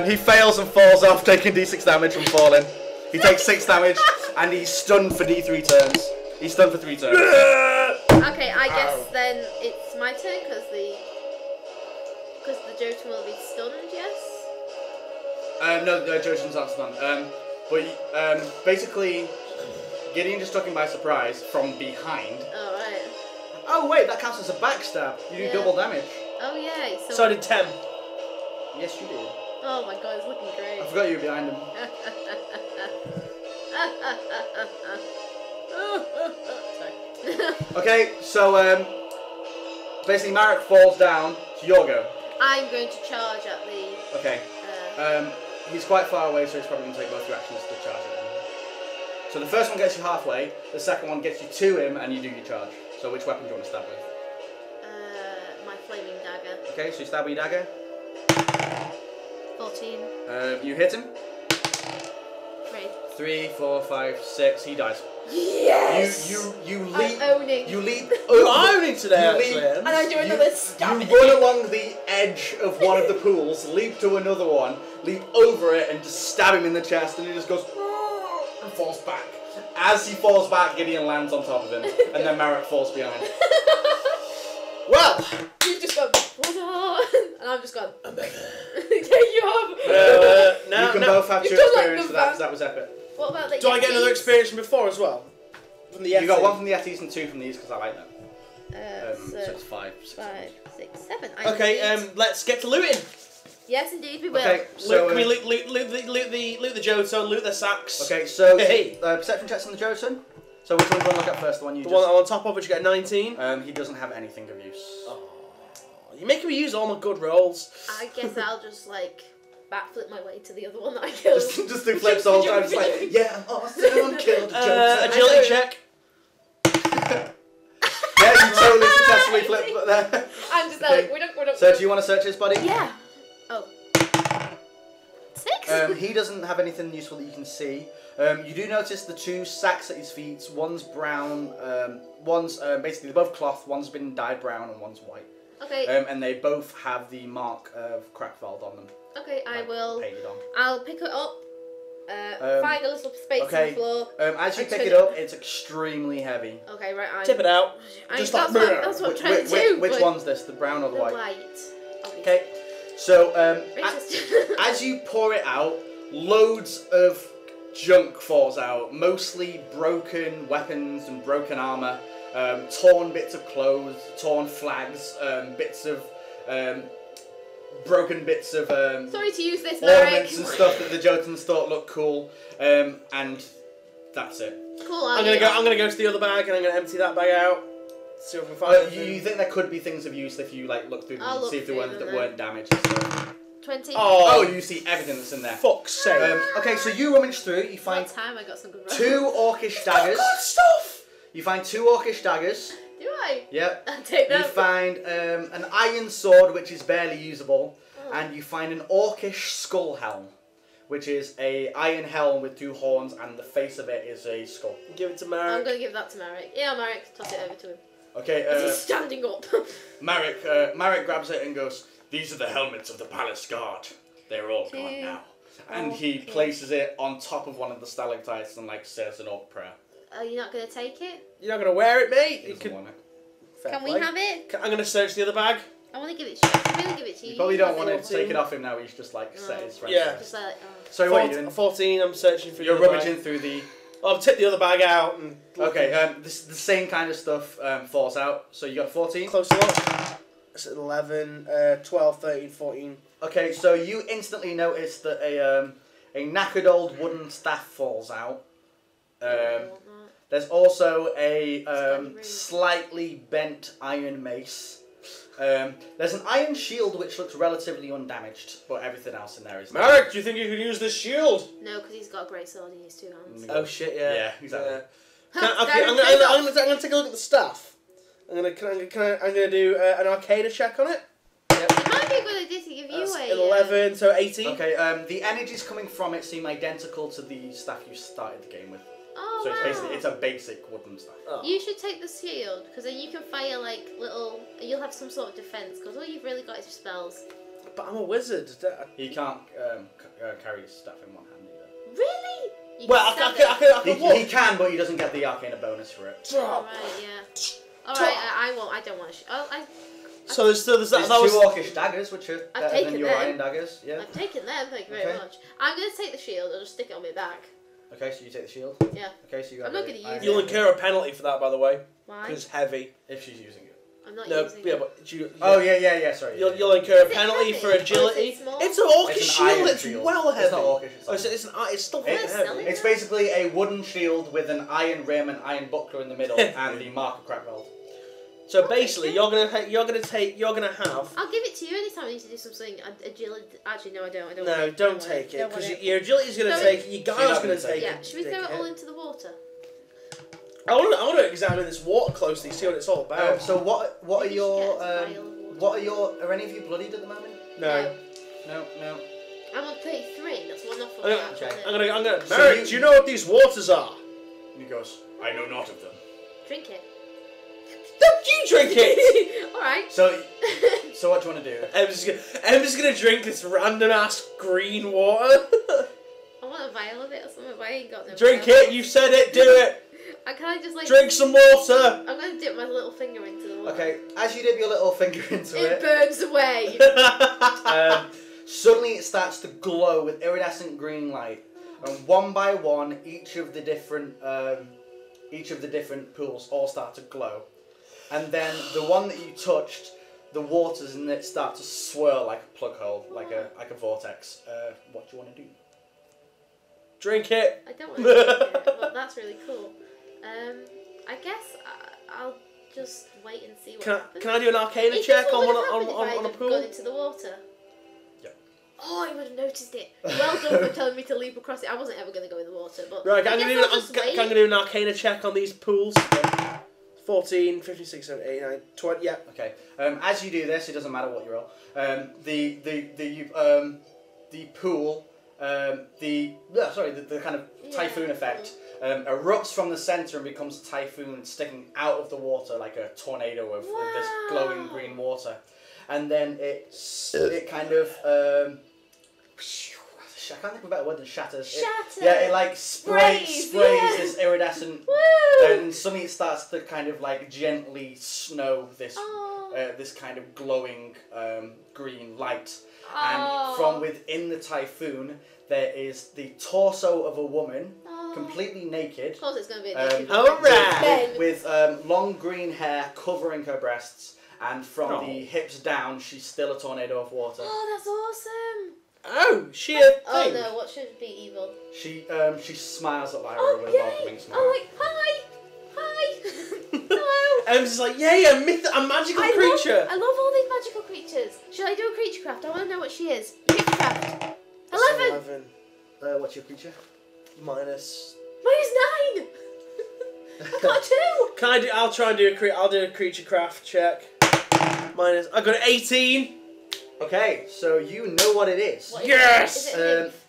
He fails and falls off, taking D6 damage from falling. He takes 6 damage, and he's stunned for D3 turns. He's stunned for 3 turns. Okay, I guess then it's my turn because the Jotun will be stunned, yes? No, Jotun's not stunned. Basically, Gideon just took him by surprise from behind. Alright. Oh wait, that counts as a backstab. You do Yeah. double damage. Oh, yay. So I did 10. Yes, you did. Oh my god, it's looking great. I forgot you were behind him. Sorry. Okay, so basically Marek falls down, so your go. I'm going to charge at the. Okay. He's quite far away, so he's probably going to take both your actions to charge at him. So the first one gets you halfway, the second one gets you to him, and you do your charge. So which weapon do you want to stab with? My flaming dagger. Okay, so you stab with your dagger. 14. You hit him. 3. 3, 4, 5, 6. He dies. Yes! You I'm leap. owning. You leap. You're owning today, you actually. leap- And I do another stab. You run along the edge of one of the pools, leap to another one, leap over it, and just stab him in the chest, and he just goes and falls back. As he falls back, Gideon lands on top of him, and then Marek falls behind. Well, You've just gone, and I've just gone, yeah, you have. now, you can both have You've 2 done like experience the for that, because that was epic. What about the do I get another Yetis? experience from before as well? From the Yeti? You got 1 from the Yetis and 2 from these, because I like them. So So it's 5, 6, 5, 6, 7. Okay, let's get to looting. Yes, indeed, we will. Okay, so Can we loot the Jotun, loot the sacks? okay, so Hey. perception checks on the Jotun. So which one do you want to look at first? The one you The just. one on top of which you get 19. He doesn't have anything of use. Oh, you're making me use all my good rolls. I guess I'll just, like, backflip my way to the other one that I killed. just do flips all the time. Just like, yeah, I'm awesome. Killed a Jotun. Agility check. Yeah, you totally successfully flipped there. I'm just Okay. like, we don't. So do you want to search his body? Yeah. Oh. 6? He doesn't have anything useful that you can see. You do notice the 2 sacks at his feet. One's brown. One's basically they're both cloth. One's been dyed brown and one's white. Okay. And they both have the mark of Crackvald on them. Okay, I will. Painted on. I'll pick it up. Find a little space okay. on the floor. As you I pick turn it up, it's extremely heavy. Okay, right. Tip it out. Just like that's what I'm trying to do. Which but one's this? The brown or the white? Obviously. Okay. So Racist. as you pour it out, loads of junk falls out. Mostly broken weapons and broken armor, torn bits of clothes, torn flags, bits of broken bits of Sorry to use this, Marek. ornaments and stuff that the Jotuns thought looked cool, and that's it. Cool. I'm gonna go to the other bag and I'm gonna empty that bag out. See if we can find anything. You think there could be things of use if you like look through them I'll and look see if there through weren't them that then. weren't damaged and stuff. 20. Oh, you see everything that's in there. Fuck's sake. Okay, so you rummage through. You find What time I got some good 2 orcish daggers. Good stuff. You find 2 orcish daggers. Do I? Yep. I'll take You them. find an iron sword, which is barely usable, and you find an orcish skull helm, which is a iron helm with 2 horns, and the face of it is a skull. Give it to I'm Marek. going to give that to Marek. Yeah, Marek, toss it over to him. Okay. He's standing up. Marek grabs it and goes, "These are the helmets of the palace guard. They're all gone now." And he places it on top of one of the stalactites and like says an orc prayer. Are you not going to take it? You're not gonna wear it, mate. He doesn't want it. Fair Can we play. have it? I'm gonna search the other bag. I want to give it to you. I really give it to you. You probably don't want to 14. take it off him now. He's just like set his friend. Yeah. Just like, So what are you doing? 14. I'm searching for. You're the other rummaging bag. through the. I'll tip the other bag out and. Okay. The same kind of stuff falls out. So you got 14. Close look. It's 11, 12, 13, 14. Okay. So you instantly notice that a knackered old wooden staff falls out. There's also a slightly bent iron mace. There's an iron shield which looks relatively undamaged, but everything else in there is. Marek, do you think you can use this shield? no, because he's got a great sword in his 2 hands. Oh shit! Yeah. Yeah, exactly. Okay, I'm gonna take a look at the staff. I'm gonna do an Arcana check on it. It might be a good idea to give you That's a... 11, so 18. Okay. The energies coming from it seem identical to the staff you started the game with. Oh, So it's wow. basically it's a basic wooden staff. Oh. You should take the shield, because then you can fire like little... You'll have some sort of defense, because all you've really got is your spells. But I'm a wizard. He can't carry his staff in one hand either. Really? You Well, can I stab can He walk. can, but he doesn't get the arcana bonus for it. it. Alright, yeah. Alright, I won't. I don't want to... So there's still There's that 2 was. orcish daggers, which are I've better than taken your them. iron daggers. Yeah. I've taken them, thank you very Okay. much. I'm going to take the shield, I'll just stick it on my back. Okay, so you take the shield. Yeah. Okay, so you. I'm have not a gonna use iron it. You'll dagger. incur a penalty for that, by the way, Why? because it's heavy. If she's using it. I'm not No, using yeah, it. but Oh yeah. Sorry. You'll incur a Is it penalty heavy? for Or is it agility. small? It's an orcish It's an iron shield. It's shield. well heavy. It's not orcish. It's still Where's heavy. selling? It's basically a wooden shield with an iron rim and iron buckler in the middle, and the mark of Crackveld. So basically, you're gonna have. I'll give it to you anytime I need to do something. Agility. Actually, no, I don't. No, don't take it Don't because want it. your agility's gonna No, take it. Your She's guile's not gonna gonna take Yeah, it. should we throw it all into the water? I want to examine this water closely, see what it's all about. So what are Maybe you your should get us a vial of water. are any of you bloodied at the moment? No. No. I'm on 33. That's one off of Okay, that. okay. I'm gonna. So Merrick, you- do you know what these waters are? And he goes, I know not of them. Drink it. Don't you drink it! Alright. So what do you want to do? I'm just gonna drink this random ass green water. I want a vial of it or something, but I ain't got no Drink vial. it, you said it, do it! Can I just like... Drink some water! I'm going to dip my little finger into the water. Okay, as you dip your little finger into It it, burns away. suddenly it starts to glow with iridescent green light, and one by one, each of the different pools all start to glow, and then the one that you touched, the waters in it start to swirl like a plug hole, like a vortex. What do you want to do? Drink it! I don't want to drink it, but that's really cool. I guess I'll just wait and see what happens. Can I do an arcana Is check this what on would have happened a if I'd pool? gone into the water? Yep. Oh, I would have noticed it. Well done for telling me to leap across it. I wasn't ever going to go in the water, but Right, I I'm guess gonna I'll just wait. do an arcana check on these pools. 14, 15, 16, 17, 18, 19, 20, yeah. Okay. As you do this, it doesn't matter what you roll. The pool, the kind of typhoon effect erupts from the center and becomes a typhoon sticking out of the water like a tornado of this glowing green water, and then it kind of I can't think of a better word than shatters. It like sprays yeah. this iridescent, Woo! and suddenly it starts to kind of like gently snow this this kind of glowing green light. And from within the typhoon, there is the torso of a woman, completely naked. Of course, it's going to be a naked alright. With long green hair covering her breasts, and from the hips down, she's still a tornado of water. Oh, that's awesome! Oh, she a thing. Oh no, what should be evil? She smiles at Lyra with a welcoming smile. Oh, like, hi! Hello! And it's like, yay, a magical creature. I love all these magical creatures. Should I do a creature craft? I want to know what she is. Creature craft. 11! What's your creature? Minus. -9! I got a 2! I'll try and do a creature craft check. Minus. I got an 18. Okay, so you know what it is. What is Yes! Is it a nymph?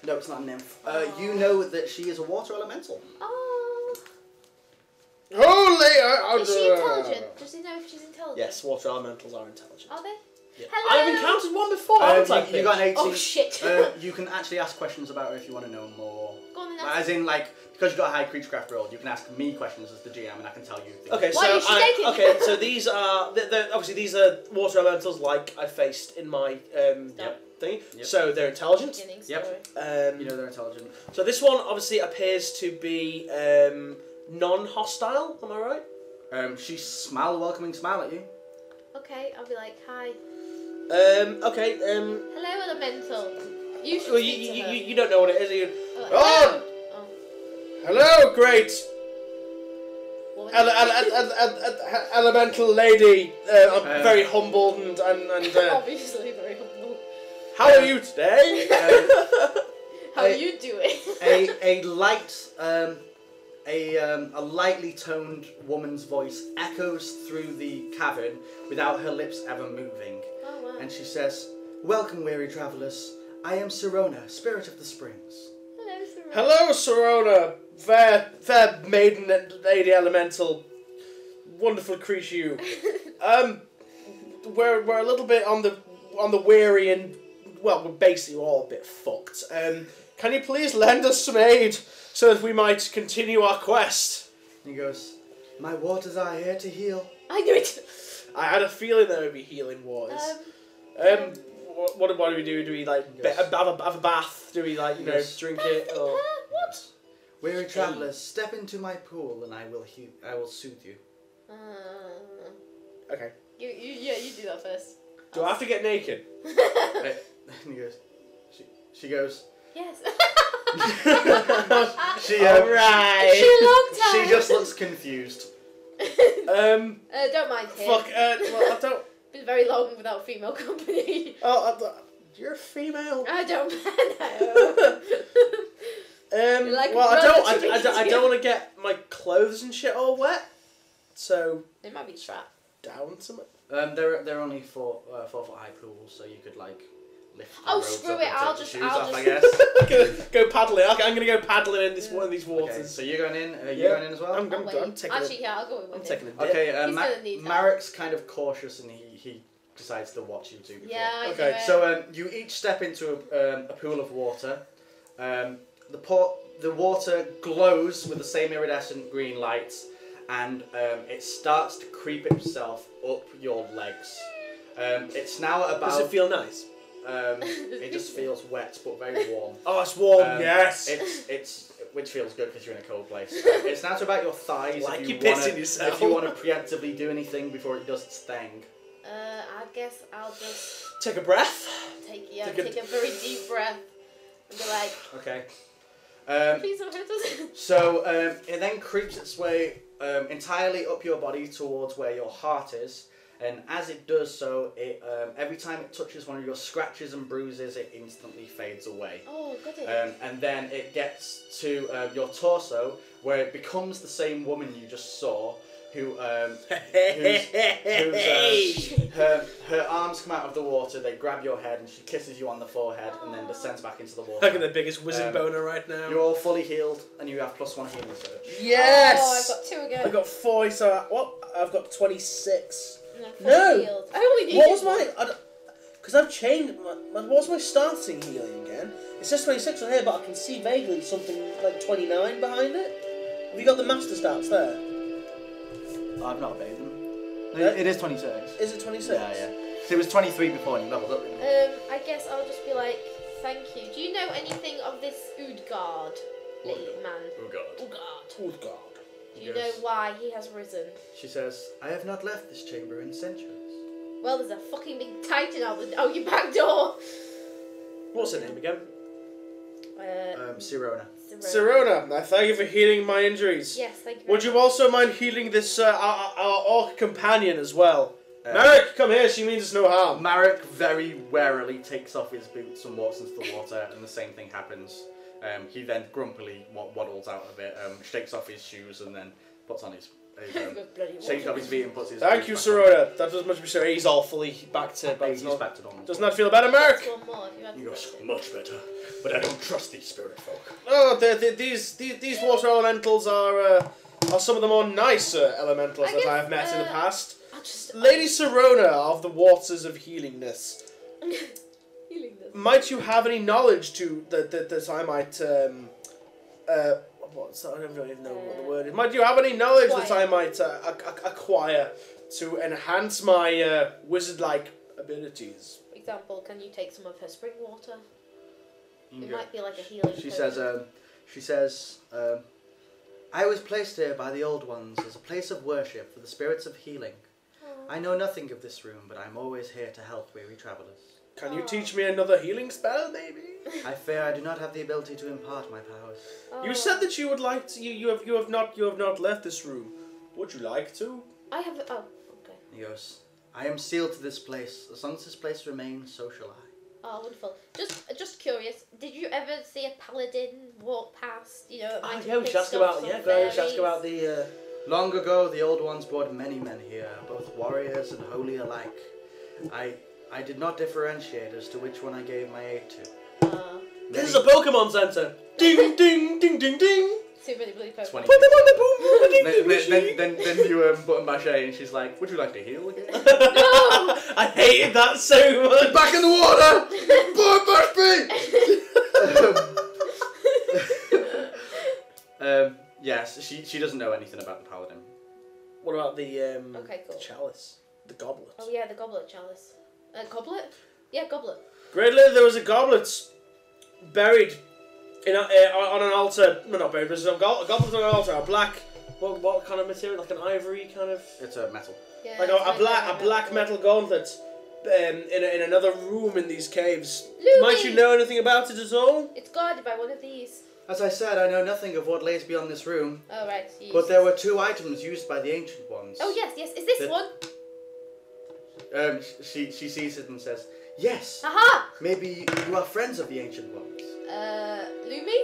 No, it's not a nymph. You know that she is a water elemental. Oh. Holy! Is she intelligent? Does he know if she's intelligent? Yes, water elementals are intelligent. Are they? Yeah. Hello? I've encountered one before. haven't I, You got an 18. Oh shit. You can actually ask questions about her if you want to know more. Go on then. As in, like, because you've got a high creaturecraft roll, you can ask me questions as the GM and I can tell you things. Okay, Why is she naked? okay, so these are obviously these are water elementals like I faced in my thing. Yep. So they're intelligent. Beginning Yep. story. You know they're intelligent. So this one obviously appears to be non-hostile. Am I right? She smiles a welcoming smile at you. Okay, I'll be like, hi. Okay. Hello, elemental. You should Well, speak to her. you don't know what it is. You, Oh, hello, great What elemental lady. I'm very humbled and obviously very humble. how are you today? How are you doing? A lightly toned woman's voice echoes through the cavern without her lips ever moving. Oh wow. And she says, "Welcome, weary travellers. I am Sirona, spirit of the springs." Hello, Sarah. Hello, Sirona, fair maiden lady elemental, wonderful creature you. We're a little bit on the weary and well, we're basically all a bit fucked. Can you please lend us some aid so that we might continue our quest? And he goes, "My waters are here to heal." I knew it. I had a feeling there would be healing waters. What do we do? Do we like have a bath? Do we like drink it or? What? "Weary travellers, step into my pool and I will soothe you." Okay. You do that first. Do I have to get naked? And he goes. She goes. Yes. Alright. It's been a long time. She just looks confused. Don't mind him. Fuck. Well, I don't. Been very long without female company. You're a female. I don't know. Like well, I you. don't want to get my clothes and shit all wet. So. It might be strapped. Down something. They're only 4 4 foot high pools, so you could like lift. The robes Screw up it! and I'll take just. the shoes off, I I'll guess. Go paddling. Okay, I'm gonna go paddling in one of these waters. Okay, so you're going in. Are you going in as well? I'm wait. taking Actually, yeah, I'll go with him. taking a dip. Okay, He's gonna need that. Marek's kind of cautious and he decides to watch you two before. Yeah. I Okay, do it. So you each step into a pool of water. The water glows with the same iridescent green lights, and it starts to creep itself up your legs. It's now about. Does it feel nice? It just feels wet but very warm. Oh, it's warm. Yes. It's which feels good because you're in a cold place. It's now to about your thighs. Like if you're you wanna, pissing yourself. If you want to preemptively do anything before it does its thing. I guess I'll just Take a breath. take Take a very deep breath and be like, Okay. please don't hurt us. So it then creeps its way entirely up your body towards where your heart is, and as it does so, it every time it touches one of your scratches and bruises, it instantly fades away. Oh, goody. And then it gets to your torso, where it becomes the same woman you just saw, who her arms come out of the water, they grab your head, and she kisses you on the forehead, and then descends back into the water. Look at the biggest wizard boner right now. You're all fully healed, and you have +1 healing surge. Yes! Oh, I've got 2 again. I got 4, so what? I've got 26. No. Healed. I only needed What was my... Because I've changed... What was my starting healing again? It says 26 on here, but I can see vaguely something like 29 behind it. Have you got the master stats there? I've not obeyed them. Yeah? It is 26. Is it 26? Yeah. So it was 23 before and you leveled up. I guess I'll just be like, thank you. Do you know anything of this Udgard man? Udgard. Do you know why he has risen? She says, I have not left this chamber in centuries. Well, there's a fucking big titan out your back door. What's her name again? Sirona. Sirona. I thank you for healing my injuries. Yes, thank you. Would you also mind healing this our orc companion as well? Marek, come here. She means us no harm. Marek very warily takes off his boots and walks into the water, and the same thing happens. He then grumpily waddles out of it, shakes off his shoes, and then puts on his shakes off his feet and puts his. Thank you, boots back Sirona. That does much better. He's all fully back to He's back to normal. Doesn't that feel better, Marek? One more if you had He to goes, pick it. much better, but I don't trust these spirit folk. Oh, these water elementals are some of the more nicer elementals I that guess, I have met in the past. I'll just Lady Sirona of the waters of healingness. healing this. Might you have any knowledge that I might what's that? I don't even know what the word is. Might you have any knowledge that I might acquire to enhance my wizard-like abilities? For example, can you take some of her spring water? You It go. might be like a healing. She potion. says, I was placed here by the Old Ones as a place of worship for the spirits of healing. I know nothing of this room, but I'm always here to help weary travellers. Can you teach me another healing spell, maybe? I fear I do not have the ability to impart my powers. You said that you would like to. You have not left this room. Would you like to? I have. Oh, okay. He goes, I am sealed to this place. As long as this place remains, so shall I. Oh, wonderful. Just curious. Did you ever see a paladin walk past? You know, We should ask about the. Long ago, the Old Ones brought many men here, both warriors and holy alike. I did not differentiate as to which one I gave my aid to. This is a Pokemon Center. Ding ding ding ding ding. Too many bloody Pokemon. 20. then you button bash A, and she's like, would you like to heal again? No! I hated that so much. Back in the water! Button bash B! Yes, she doesn't know anything about the paladin. What about the Okay, cool. the chalice, the goblet? Oh yeah, the goblet chalice. Goblet? Yeah, goblet. Great Lady, there was a goblet buried in on an altar. No, not buried. There's a goblet on an altar. A black What kind of material? Like an ivory kind of. It's a metal. Yeah, Like it's a black very metal gauntlet. In another room in these caves. Lumi! Might you know anything about it at all? It's guarded by one of these. As I said, I know nothing of what lays beyond this room, Oh, right. but there were 2 items used by the Ancient Ones. Oh, yes. Is this The- one? She sees it and says, yes, Aha! maybe you are friends of the Ancient Ones. Lumi?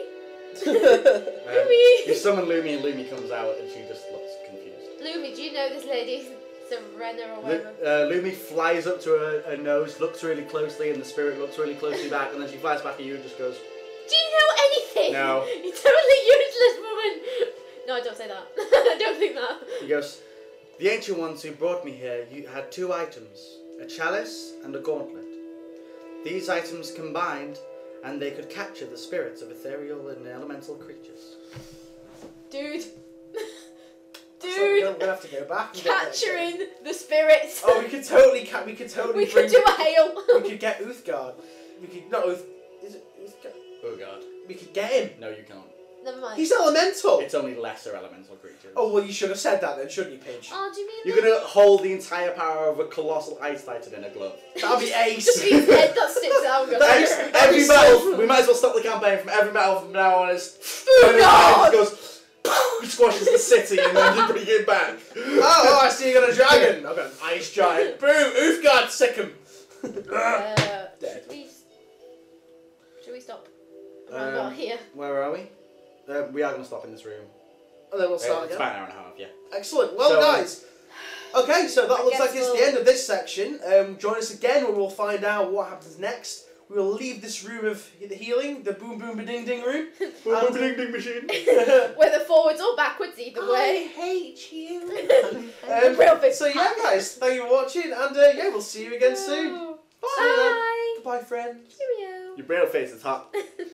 You Lumi! summon Lumi and Lumi comes out and she just looks confused. Lumi, do you know this lady? Serena or whatever. Lumi flies up to her nose, looks really closely, and the spirit looks really closely back, and then she flies back at you and just goes, Do you know anything? No. You're totally useless, woman. No, don't say that. I don't think that. he goes, the Ancient Ones who brought me here you had 2 items, a chalice and a gauntlet. These items combined, and they could capture the spirits of ethereal and elemental creatures. Dude. So Dude. we're gonna have to go back. And get that. Capturing the spirits. Oh, we could totally We bring. could do a hail. We could get Uthgard. We could not Uth. Is it Uthgard? Oh god. We could get him. No, you can't. Never mind. He's elemental. It's only lesser elemental creatures. Oh well, you should have said that then, shouldn't you, Pidge? Oh, do you mean You're gonna hold the entire power of a colossal ice titan in a glove. That'd be ace. Just his head that sticks out and goes. Every battle, we might as well stop the campaign from every battle from now on. Is God! goes, he squashes the city and then you bring it back. Oh, I see you got a dragon. I've got an ice giant. Boom, Uthgard, sick him. Dead. Should we stop? Around about here. Where are we? We are going to stop in this room. And then we'll start It's again. about an hour and a half, yeah. Excellent. Well, So, guys. Okay, so that I looks guess like it's the we'll- end of this section. Join us again when we'll find out what happens next. We will leave this room of healing, the boom boom ding ding room. Boom, ding, ding machine. Whether forwards or backwards, either way. hate you. Real big. So yeah, guys, thank you for watching, and yeah, we'll see you again soon. Bye. See you then. Goodbye, friends. Cheerio. Your braille face is hot.